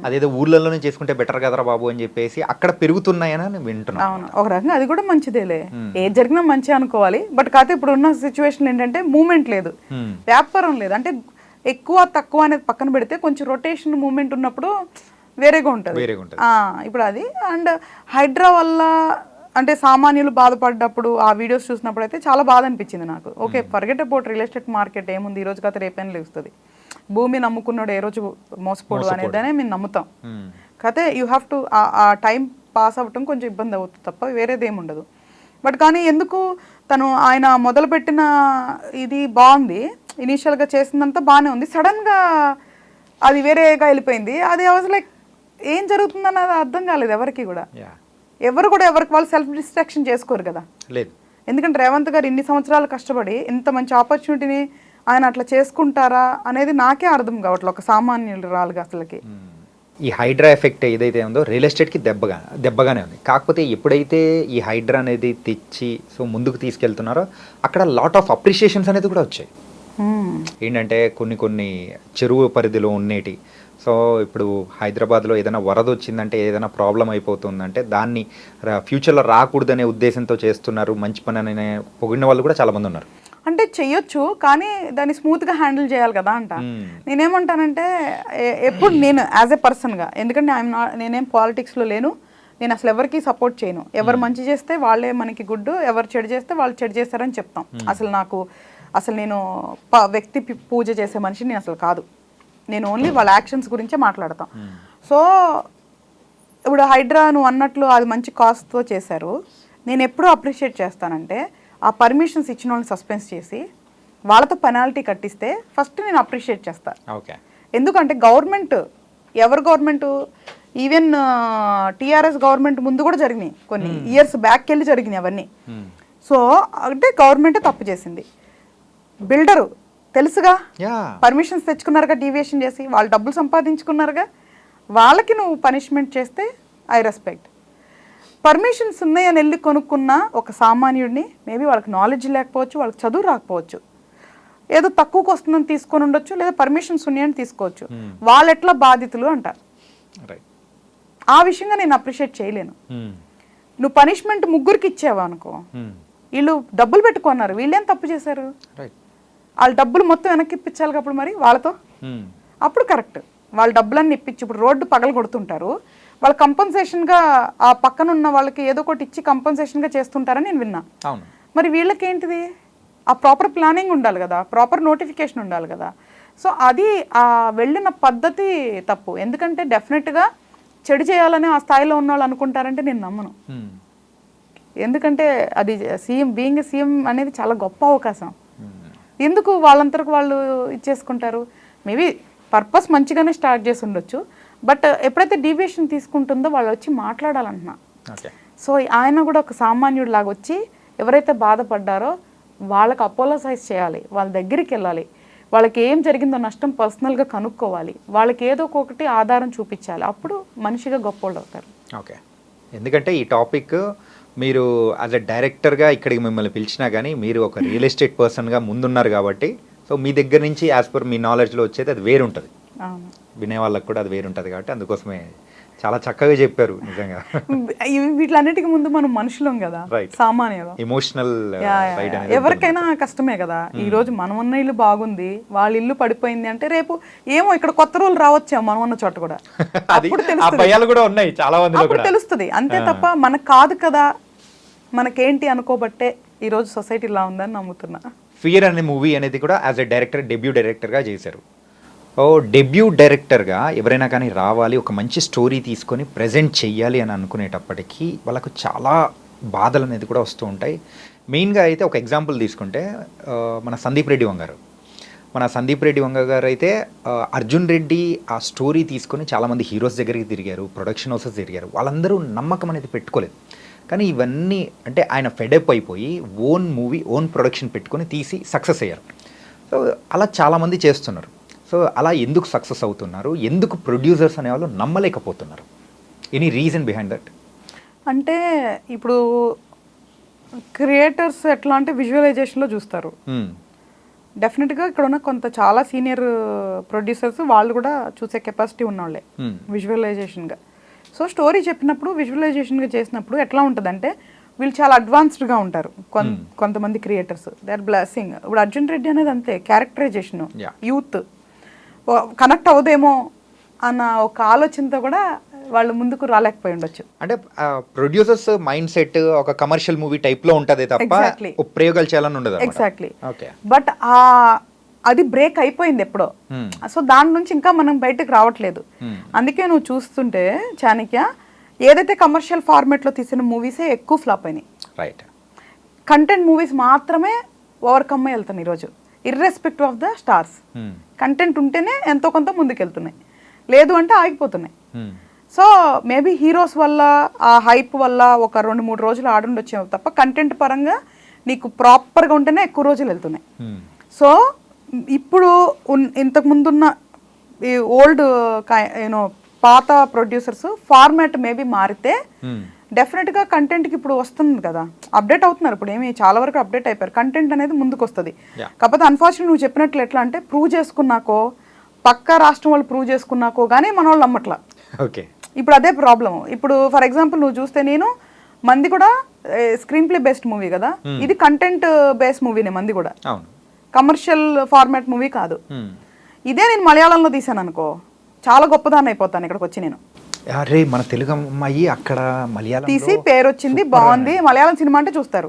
[SPEAKER 1] అదేదో ఊర్లలోనే చేసుకుంటే బెటర్ కదరా బాబు అని చెప్పేసి అక్కడ పెరుగుతున్నాయని వింటున్నాను.
[SPEAKER 2] అవును, ఒక రకంగా అది కూడా మంచిదేలే, ఏది జరిగినా మంచి అనుకోవాలి. బట్ కాకపోతే ఇప్పుడు ఉన్న సిచ్యువేషన్ ఏంటంటే మూమెంట్ లేదు, వ్యాపారం లేదు. అంటే ఎక్కువ తక్కువ అనేది పక్కన పెడితే కొంచెం రొటేషన్ మూమెంట్ ఉన్నప్పుడు వేరేగా ఉంటుంది. ఇప్పుడు అది అండ్ హైడ్రా వల్ల అంటే సామాన్యులు బాధపడ్డప్పుడు ఆ వీడియోస్ చూసినప్పుడు అయితే చాలా బాధ అనిపించింది నాకు. Okay, forget about real estate market, ఏముంది ఈ రోజు కాదు రేపైనా లేస్తుంది, భూమి నమ్ముకున్నాడు ఏ రోజు మోసపోడు అనేదనే మేము నమ్ముతాం. కాకపోతే యూ హ్యావ్ టు ఆ టైం పాస్ అవ్వటం కొంచెం ఇబ్బంది అవుతుంది తప్ప వేరేది ఏమి ఉండదు. బట్ కానీ ఎందుకు తను ఆయన మొదలుపెట్టిన ఇది బాగుంది, ఇనీషియల్గా చేసిందంతా బాగానే ఉంది, సడన్గా అది వేరేగా వెళ్ళిపోయింది. అది వాజ్ లైక్ ఏం జరుగుతుందన్నది అర్థం కాలేదు ఎవరికి కూడా. ఎవరు కూడా ఎవరికి వాళ్ళు సెల్ఫ్ డిస్ట్రాక్షన్ చేసుకోరు కదా.
[SPEAKER 1] లేదు,
[SPEAKER 2] ఎందుకంటే రేవంత్ గారు ఇన్ని సంవత్సరాలు కష్టపడి ఇంత మంచి ఆపర్చునిటీని ఆయన అట్లా చేసుకుంటారా అనేది నాకే అర్థం కావట్లేదు ఒక సామాన్యులు రాలుగా అసలుకి.
[SPEAKER 1] ఈ హైడ్రా ఎఫెక్ట్ ఏదైతే ఉందో రియల్ ఎస్టేట్కి దెబ్బగానే ఉంది. కాకపోతే ఎప్పుడైతే ఈ హైడ్రా అనేది తెచ్చి సో ముందుకు తీసుకెళ్తున్నారో అక్కడ లాట్ ఆఫ్ అప్రిషియేషన్స్ అనేది కూడా వచ్చాయి. ఏంటంటే కొన్ని చెరువు పరిధిలో ఉండేటి, సో ఇప్పుడు హైదరాబాద్లో ఏదైనా వరద వచ్చిందంటే, ఏదైనా ప్రాబ్లం అయిపోతుందంటే దాన్ని ఫ్యూచర్లో రాకూడదనే ఉద్దేశంతో చేస్తున్నారు, మంచి పని అనే పొగిడిన వాళ్ళు కూడా చాలామంది ఉన్నారు.
[SPEAKER 2] అంటే చెయ్యొచ్చు, కానీ దాన్ని స్మూత్గా హ్యాండిల్ చేయాలి కదా అంట. నేనేమంటానంటే ఎప్పుడు నేను యాజ్ ఎ పర్సన్గా, ఎందుకంటే నేనేం పాలిటిక్స్లో లేను, నేను అసలు ఎవరికి సపోర్ట్ చేయను. ఎవరు మంచి చేస్తే వాళ్ళే మనకి గుడ్, ఎవరు చెడు చేస్తే వాళ్ళు చెడు చేస్తారని చెప్తాం. అసలు నేను వ్యక్తి పూజ చేసే మనిషిని నేను అసలు కాదు, నేను ఓన్లీ వాళ్ళ యాక్షన్స్ గురించే మాట్లాడతాం. సో ఇప్పుడు హైడ్రా నువ్వు అన్నట్లు అది మంచి కాస్ట్తో చేశారు. నేను ఎప్పుడూ అప్రిషియేట్ చేస్తానంటే ఆ పర్మిషన్స్ ఇచ్చిన వాళ్ళని సస్పెన్స్ చేసి వాళ్ళతో పెనాల్టీ కట్టిస్తే ఫస్ట్ నేను అప్రిషియేట్ చేస్తాను.
[SPEAKER 1] ఓకే,
[SPEAKER 2] ఎందుకంటే గవర్నమెంట్ ఈవెన్ టీఆర్ఎస్ గవర్నమెంట్ ముందు కూడా జరిగినాయి, కొన్ని ఇయర్స్ బ్యాక్ వెళ్ళి జరిగినాయి అవన్నీ. సో అంటే గవర్నమెంటే తప్పు చేసింది. బిల్డరు తెలుసుగా, పర్మిషన్స్ తెచ్చుకున్నారుగా, డీవియేషన్ చేసి వాళ్ళు డబ్బులు సంపాదించుకున్నారుగా, వాళ్ళకి నువ్వు పనిష్మెంట్ చేస్తే ఐ రెస్పెక్ట్. పర్మిషన్స్ ఉన్నాయని వెళ్ళి కొనుక్కున్న ఒక సామాన్యుడిని, మేబీ వాళ్ళకి నాలెడ్జ్ లేకపోవచ్చు, వాళ్ళకి చదువు రాకపోవచ్చు, ఏదో తక్కువకు వస్తుందని తీసుకొని ఉండొచ్చు, లేదా పర్మిషన్స్ ఉన్నాయని తీసుకోవచ్చు, వాళ్ళు ఎట్లా బాధితులు అంటారు. ఆ విషయంగా నేను అప్రిషియేట్ చేయలేను. నువ్వు పనిష్మెంట్ ముగ్గురికి ఇచ్చావా అనుకో, వీళ్ళు డబ్బులు పెట్టుకున్నారు, వీళ్ళేం తప్పు చేశారు, వాళ్ళు డబ్బులు మొత్తం వెనక్కి ఇప్పించాలి అప్పుడు మరి వాళ్ళతో, అప్పుడు కరెక్ట్. వాళ్ళ డబ్బులన్నీ ఇప్పించి ఇప్పుడు రోడ్డు పగలు కొడుతుంటారు, వాళ్ళు కంపన్సేషన్గా ఆ పక్కన ఉన్న వాళ్ళకి ఏదో ఒకటి ఇచ్చి కంపన్సేషన్గా చేస్తుంటారని నేను విన్నా. మరి వీళ్ళకేంటిది, ఆ ప్రాపర్ ప్లానింగ్ ఉండాలి కదా, ప్రాపర్ నోటిఫికేషన్ ఉండాలి కదా. సో అది ఆ వెళ్ళిన పద్ధతి తప్పు. ఎందుకంటే డెఫినెట్గా చెడు చేయాలని ఆ స్థాయిలో ఉన్న వాళ్ళు అనుకుంటారంటే నేను నమ్మను. ఎందుకంటే అది బీయింగ్ సీఎం అనేది చాలా గొప్ప అవకాశం. ఎందుకు వాళ్ళంతరకు వాళ్ళు ఇచ్చేసుకుంటారు? మేబీ పర్పస్ మంచిగానే స్టార్ట్ చేసి ఉండొచ్చు, బట్ ఎప్పుడైతే డీవియేషన్ తీసుకుంటుందో వాళ్ళు వచ్చి మాట్లాడాలంటున్నా. సో ఆయన కూడా ఒక సామాన్యుడు లాగా వచ్చి ఎవరైతే బాధపడ్డారో వాళ్ళకి అపోలసైజ్ చేయాలి, వాళ్ళ దగ్గరికి వెళ్ళాలి, వాళ్ళకి ఏం జరిగిందో నష్టం పర్సనల్గా కనుక్కోవాలి, వాళ్ళకి ఏదో ఒకటి ఆధారం చూపించాలి, అప్పుడు మనిషిగా గొప్పోళ్ళు అవుతారు.
[SPEAKER 1] ఓకే, ఎందుకంటే ఈ టాపిక్ మీరు యాజ్ అ డైరెక్టర్గా ఇక్కడికి మిమ్మల్ని పిలిచినా కానీ మీరు ఒక రియల్ ఎస్టేట్ పర్సన్గా ముందున్నారు కాబట్టి, సో మీ దగ్గర నుంచి యాజ్ పర్ మీ నాలెడ్జ్లో వచ్చేది అది వేరుంటుంది, వినే వాళ్ళకి కూడా అది వేరుంటుంది కాబట్టి అందుకోసమే చాలా చక్కగా చెప్పారు నిజంగా.
[SPEAKER 2] వీటిలన్నిటికీ ముందు మనం మనుషులం కదా,
[SPEAKER 1] Right.
[SPEAKER 2] సామాన్యులం.
[SPEAKER 1] ఎమోషనల్
[SPEAKER 2] ఎవరికైనా కష్టమే కదా. ఈ రోజు మనం ఉన్న ఇల్లు బాగుంది, వాళ్ళ ఇల్లు పడిపోయింది అంటే రేపు ఏమో ఇక్కడ కొత్త రూల్ రావచ్చేమో మనం ఉన్న చోట కూడా. అప్పుడు
[SPEAKER 1] ఆ
[SPEAKER 2] తెలుస్తుంది,
[SPEAKER 1] భయాలు కూడా ఉన్నాయి చాలా మందిలో
[SPEAKER 2] అప్పుడు
[SPEAKER 1] కూడా.
[SPEAKER 2] తెలుస్తుంది. అంతే తప్ప మనకు కాదు కదా, మనకేంటి అనుకోబట్టే ఈ రోజు సొసైటీ ఇలా ఉందని నమ్ముతున్నా.
[SPEAKER 1] ఫియర్ అనే మూవీ అనేది కూడా యాజ్ ఎ డైరెక్టర్ డెబ్యూ డైరెక్టర్గా చేశారు. ఓ డెబ్యూ డైరెక్టర్గా ఎవరైనా కానీ రావాలి, ఒక మంచి స్టోరీ తీసుకొని ప్రజెంట్ చెయ్యాలి అని అనుకునేటప్పటికీ వాళ్ళకు చాలా బాధలు అనేది కూడా వస్తూ ఉంటాయి. మెయిన్గా అయితే ఒక ఎగ్జాంపుల్ తీసుకుంటే మన సందీప్ రెడ్డి వంగ గారు అయితే అర్జున్ రెడ్డి ఆ స్టోరీ తీసుకొని చాలామంది హీరోస్ దగ్గరికి తిరిగారు, ప్రొడక్షన్ హౌసెస్ తిరిగారు. వాళ్ళందరూ నమ్మకం అనేది పెట్టుకోలేదు. కానీ ఇవన్నీ అంటే ఆయన ఫెడప్ అయిపోయి ఓన్ మూవీ ఓన్ ప్రొడక్షన్ పెట్టుకొని తీసి సక్సెస్ అయ్యారు. సో అలా చాలామంది చేస్తున్నారు. సో అలా ఎందుకు సక్సెస్ అవుతున్నారు, ఎందుకు ప్రొడ్యూసర్స్ అనేవాళ్ళు నమ్మలేకపోతున్నారు? Any reason behind that?
[SPEAKER 2] అంటే ఇప్పుడు క్రియేటర్స్ ఎట్లా అంటే విజువలైజేషన్లో చూస్తారు. డెఫినెట్గా ఇక్కడ ఉన్న కొంత చాలా సీనియర్ ప్రొడ్యూసర్స్ వాళ్ళు కూడా చూసే కెపాసిటీ ఉన్నవాళ్ళే విజువలైజేషన్గా. సో స్టోరీ చెప్పినప్పుడు విజువలైజేషన్గా చేసినప్పుడు ఎట్లా ఉంటుందంటే వీళ్ళు చాలా అడ్వాన్స్డ్గా ఉంటారు. కొంతమంది క్రియేటర్స్ దే ఆర్ బ్లెస్సింగ్. ఇప్పుడు అర్జున్ రెడ్డి అనేది అంతే, క్యారెక్టరైజేషన్ యూత్ కనెక్ట్ అవుదేమో అన్న ఒక ఆలోచనతో కూడా వాళ్ళు ముందుకు రాలేకపోయి ఉండొచ్చు.
[SPEAKER 1] అంటే ప్రొడ్యూసర్స్ మైండ్ సెట్ ఒక కమర్షియల్ మూవీ టైప్ లో ఉంటది తప్ప
[SPEAKER 2] Exactly.
[SPEAKER 1] ప్రయోగాలు చేయాలని ఉండదు.
[SPEAKER 2] ఎగ్జాక్ట్లీ.
[SPEAKER 1] ఓకే.
[SPEAKER 2] బట్ అది బ్రేక్ అయిపోయింది ఎప్పుడో. సో దాని నుంచి ఇంకా మనం బయటకు రావట్లేదు. అందుకే నువ్వు చూస్తుంటే చాణక్య ఏదైతే కమర్షియల్ ఫార్మాట్లో తీసిన మూవీసే ఎక్కువ ఫ్లాప్ అయినాయి.
[SPEAKER 1] రైట్.
[SPEAKER 2] కంటెంట్ మూవీస్ మాత్రమే ఓవర్కమ్ అయి వెళ్తాయి ఈరోజు, irrespective of the stars. Content ఉంటేనే ఎంతో కొంత ముందుకెళ్తున్నాయి, లేదు అంటే ఆగిపోతున్నాయి. సో మేబీ హీరోస్ వల్ల ఆ హైప్ వల్ల ఒక 2-3 రోజులు ఆడుండొచ్చేమో తప్ప కంటెంట్ పరంగా నీకు ప్రాపర్గా ఉంటేనే ఎక్కువ రోజులు వెళ్తున్నాయి. సో ఇప్పుడు ఇంతకు ముందున్న ఈ ఓల్డ్ యూనో పాత ప్రొడ్యూసర్స్ ఫార్మాట్ మేబీ మారితే డెఫినెట్గా కంటెంట్కి ఇప్పుడు వస్తుంది కదా, అప్డేట్ అవుతున్నారు. ఇప్పుడు ఏమి చాలా వరకు అప్డేట్ అయిపోయారు, కంటెంట్ అనేది ముందుకు వస్తుంది. కాకపోతే అన్ఫార్చునేట్ నువ్వు చెప్పినట్లు ఎట్లా అంటే ప్రూవ్ చేసుకున్నాకో, పక్క రాష్ట్రం వాళ్ళు ప్రూవ్ చేసుకున్నాకో కానీ మన వాళ్ళు నమ్మట్లా.
[SPEAKER 1] ఓకే.
[SPEAKER 2] ఇప్పుడు అదే ప్రాబ్లమ్. ఇప్పుడు ఫర్ ఎగ్జాంపుల్ నువ్వు చూస్తే మంది కూడా స్క్రీన్ ప్లే బేస్డ్ మూవీ కదా, ఇది కంటెంట్ బేస్డ్ మూవీనే మంది కూడా, కమర్షియల్ ఫార్మాట్ మూవీ కాదు. ఇదే నేను మలయాళంలో తీసాను అనుకో, చాలా గొప్పదాన్ని అయిపోతాను ఇక్కడికి వచ్చి. నేను
[SPEAKER 1] అరే మన తెలుగు అమ్మాయి అక్కడ మలయాళం
[SPEAKER 2] తీసి పేరు వచ్చింది, బాగుంది, మలయాళం సినిమా అంటే చూస్తారు.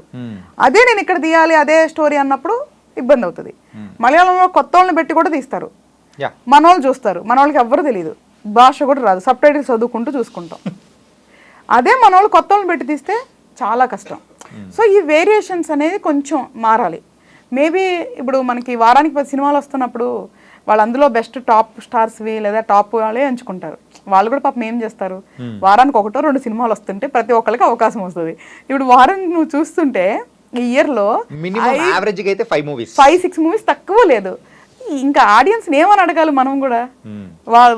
[SPEAKER 2] అదే నేను ఇక్కడ తీయాలి అదే స్టోరీ అన్నప్పుడు ఇబ్బంది అవుతుంది. మలయాళంలో కొత్త వాళ్ళని పెట్టి కూడా తీస్తారు, మన వాళ్ళు చూస్తారు, మన వాళ్ళకి ఎవ్వరు తెలియదు, భాష కూడా రాదు, సబ్ టైటిల్స్ చదువుకుంటూ చూసుకుంటాం. అదే మన వాళ్ళు కొత్త వాళ్ళని పెట్టి తీస్తే చాలా కష్టం. సో ఈ వేరియేషన్స్ అనేది కొంచెం మారాలి. మేబీ ఇప్పుడు మనకి వారానికి 10 సినిమాలు వస్తున్నప్పుడు వాళ్ళు అందులో బెస్ట్ టాప్ స్టార్స్వి లేదా టాప్ వాళ్ళే ఎంచుకుంటారు. వాళ్ళు కూడా పాపం ఏం చేస్తారు, వారానికి 1-2 సినిమాలు వస్తుంటే ప్రతి ఒక్కరికి అవకాశం వస్తుంది. ఇప్పుడు వారం నువ్వు చూస్తుంటే ఈ ఇయర్లో 5-6 మూవీస్ తక్కువ లేదు. ఇంకా ఆడియన్స్ ఏమని అడగాలి మనం కూడా,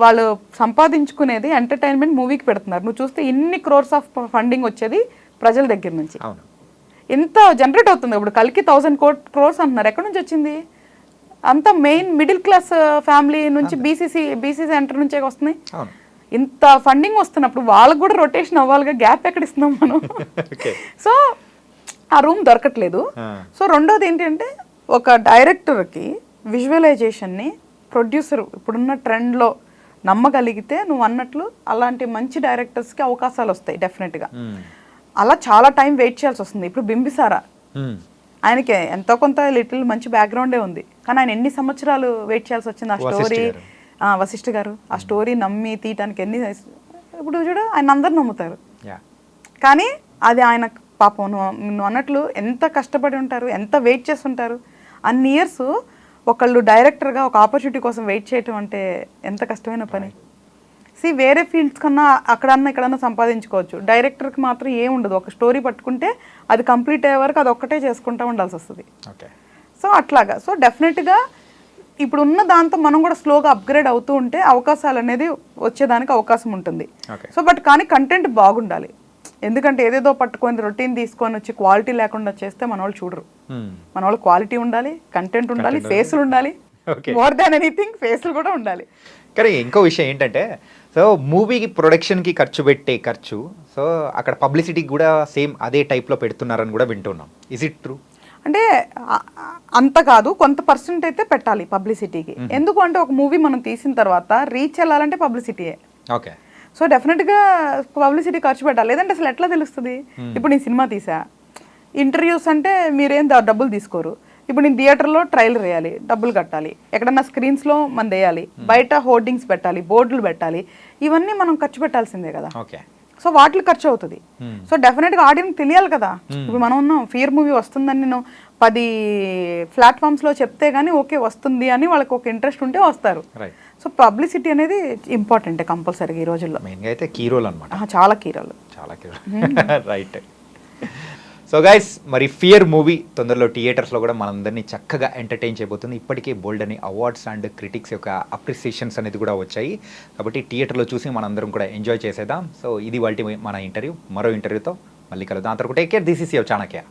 [SPEAKER 2] వాళ్ళు సంపాదించుకునేది ఎంటర్టైన్మెంట్ మూవీకి పెడుతున్నారు. నువ్వు చూస్తే ఇన్ని క్రోర్స్ ఆఫ్ ఫండింగ్ వచ్చేది ప్రజల దగ్గర నుంచి, ఎంత జనరేట్ అవుతుంది. ఇప్పుడు కలికి 1000 crores అంటున్నారు, ఎక్కడి నుంచి వచ్చింది? అంత మెయిన్ మిడిల్ క్లాస్ ఫ్యామిలీ నుంచి, బీసీసీ సెంటర్ నుంచే వస్తున్నాయి. ఇంత ఫండింగ్ వస్తున్నప్పుడు వాళ్ళకు కూడా రొటేషన్ అవ్వాలిగా, గ్యాప్ ఎక్కడ ఇస్తున్నాం మనం? సో ఆ రూమ్ దొరకట్లేదు. సో రెండోది ఏంటంటే ఒక డైరెక్టర్కి విజువలైజేషన్ని ప్రొడ్యూసర్ ఇప్పుడున్న ట్రెండ్లో నమ్మగలిగితే నువ్వు అన్నట్లు అలాంటి మంచి డైరెక్టర్స్కి అవకాశాలు వస్తాయి డెఫినెట్గా. అలా చాలా టైం వెయిట్ చేయాల్సి వస్తుంది. ఇప్పుడు బింబిసారా, ఆయనకి ఎంతో కొంత లిటిల్ మంచి బ్యాక్గ్రౌండే ఉంది, కానీ ఆయన ఎన్ని సంవత్సరాలు వెయిట్ చేయాల్సి వచ్చింది ఆ స్టోరీ. వశిష్ఠ గారు ఆ స్టోరీ నమ్మి తీయటానికి ఇప్పుడు చూడు ఆయన అందరు నమ్ముతారు, కానీ అది ఆయన పాపం నువ్వు అన్నట్లు ఎంత కష్టపడి ఉంటారు, ఎంత వెయిట్ చేస్తుంటారు. అన్ని ఇయర్స్ ఒకళ్ళు డైరెక్టర్గా ఒక ఆపర్చునిటీ కోసం వెయిట్ చేయటం అంటే ఎంత కష్టమైన పని. వేరే ఫీల్డ్స్ కన్నా అక్కడన్నా ఇక్కడన్నా సంపాదించుకోవచ్చు, డైరెక్టర్కి మాత్రం ఏం ఉండదు. ఒక స్టోరీ పట్టుకుంటే అది కంప్లీట్ అయ్యే వరకు అది ఒక్కటే చేసుకుంటూ ఉండాల్సి వస్తుంది. సో అట్లాగా. సో డెఫినెట్గా ఇప్పుడు ఉన్న దాంతో మనం కూడా స్లోగా అప్గ్రేడ్ అవుతూ ఉంటే అవకాశాలు అనేది వచ్చేదానికి అవకాశం ఉంటుంది. సో బట్ కానీ కంటెంట్ బాగుండాలి. ఎందుకంటే ఏదేదో పట్టుకొని రొటీన్ తీసుకొని వచ్చి క్వాలిటీ లేకుండా చేస్తే మన వాళ్ళు చూడరు. మన వాళ్ళు క్వాలిటీ ఉండాలి, కంటెంట్ ఉండాలి, ఫేస్లు ఉండాలి, మోర్ దాన్ ఎనీథింగ్ ఫేస్లు కూడా ఉండాలి.
[SPEAKER 1] కానీ ఇంకో విషయం ఏంటంటే సో మూవీకి ప్రొడక్షన్కి ఖర్చు పెట్టే ఖర్చు సో అక్కడ పబ్లిసిటీకి కూడా సేమ్ అదే టైప్లో పెడుతున్నారని కూడా వింటున్నాం. Is it true?
[SPEAKER 2] అంటే అంత కాదు, కొంత పర్సెంట్ అయితే పెట్టాలి పబ్లిసిటీకి. ఎందుకు అంటే ఒక మూవీ మనం తీసిన తర్వాత రీచ్ వెళ్ళాలంటే పబ్లిసిటీయే.
[SPEAKER 1] ఓకే.
[SPEAKER 2] సో డెఫినెట్గా పబ్లిసిటీ ఖర్చు పెట్టాలి, లేదంటే అసలు ఎట్లా తెలుస్తుంది? ఇప్పుడు నేను సినిమా తీసా, ఇంటర్వ్యూస్ అంటే మీరేం డబ్బులు తీసుకోరు. ఇప్పుడు నేను థియేటర్లో ట్రైలర్ వేయాలి, డబ్బులు కట్టాలి, ఎక్కడన్నా స్క్రీన్స్లో మన వేయాలి, బయట హోర్డింగ్స్ పెట్టాలి, బోర్డులు పెట్టాలి, ఇవన్నీ మనం ఖర్చు పెట్టాల్సిందే కదా.
[SPEAKER 1] ఓకే.
[SPEAKER 2] సో వాటికి ఖర్చు అవుతుంది. సో డెఫినెట్గా ఆడియన్స్ తెలియాలి కదా. ఇప్పుడు మనం ఉన్నాం, ఫియర్ మూవీ వస్తుందని నేను 10 ప్లాట్ఫామ్స్లో చెప్తే కానీ ఓకే వస్తుంది అని వాళ్ళకి ఒక ఇంట్రెస్ట్ ఉంటే వస్తారు. సో పబ్లిసిటీ అనేది ఇంపార్టెంట్ కంపల్సరీగా ఈ రోజుల్లో.
[SPEAKER 1] మెయిన్గా అయితే కీ రోల్ అనమాట.
[SPEAKER 2] చాలా కీ రోల్.
[SPEAKER 1] చాలా key role. Right. So guys, మరి ఫియర్ మూవీ తొందరలో థియేటర్స్లో కూడా మనందరినీ చక్కగా ఎంటర్టైన్ చేయబోతుంది. ఇప్పటికే బోల్డ్ అని అవార్డ్స్ అండ్ క్రిటిక్స్ యొక్క అప్రిసియేషన్స్ అనేది కూడా వచ్చాయి. కాబట్టి థియేటర్లో చూసి మనందరం కూడా ఎంజాయ్ చేసేద్దాం. సో ఇది వాళ్ళ మన ఇంటర్వ్యూ. మరో ఇంటర్వ్యూతో మళ్ళీ కలుద్దాం. అంతవరకు take care. This is your Chanakya.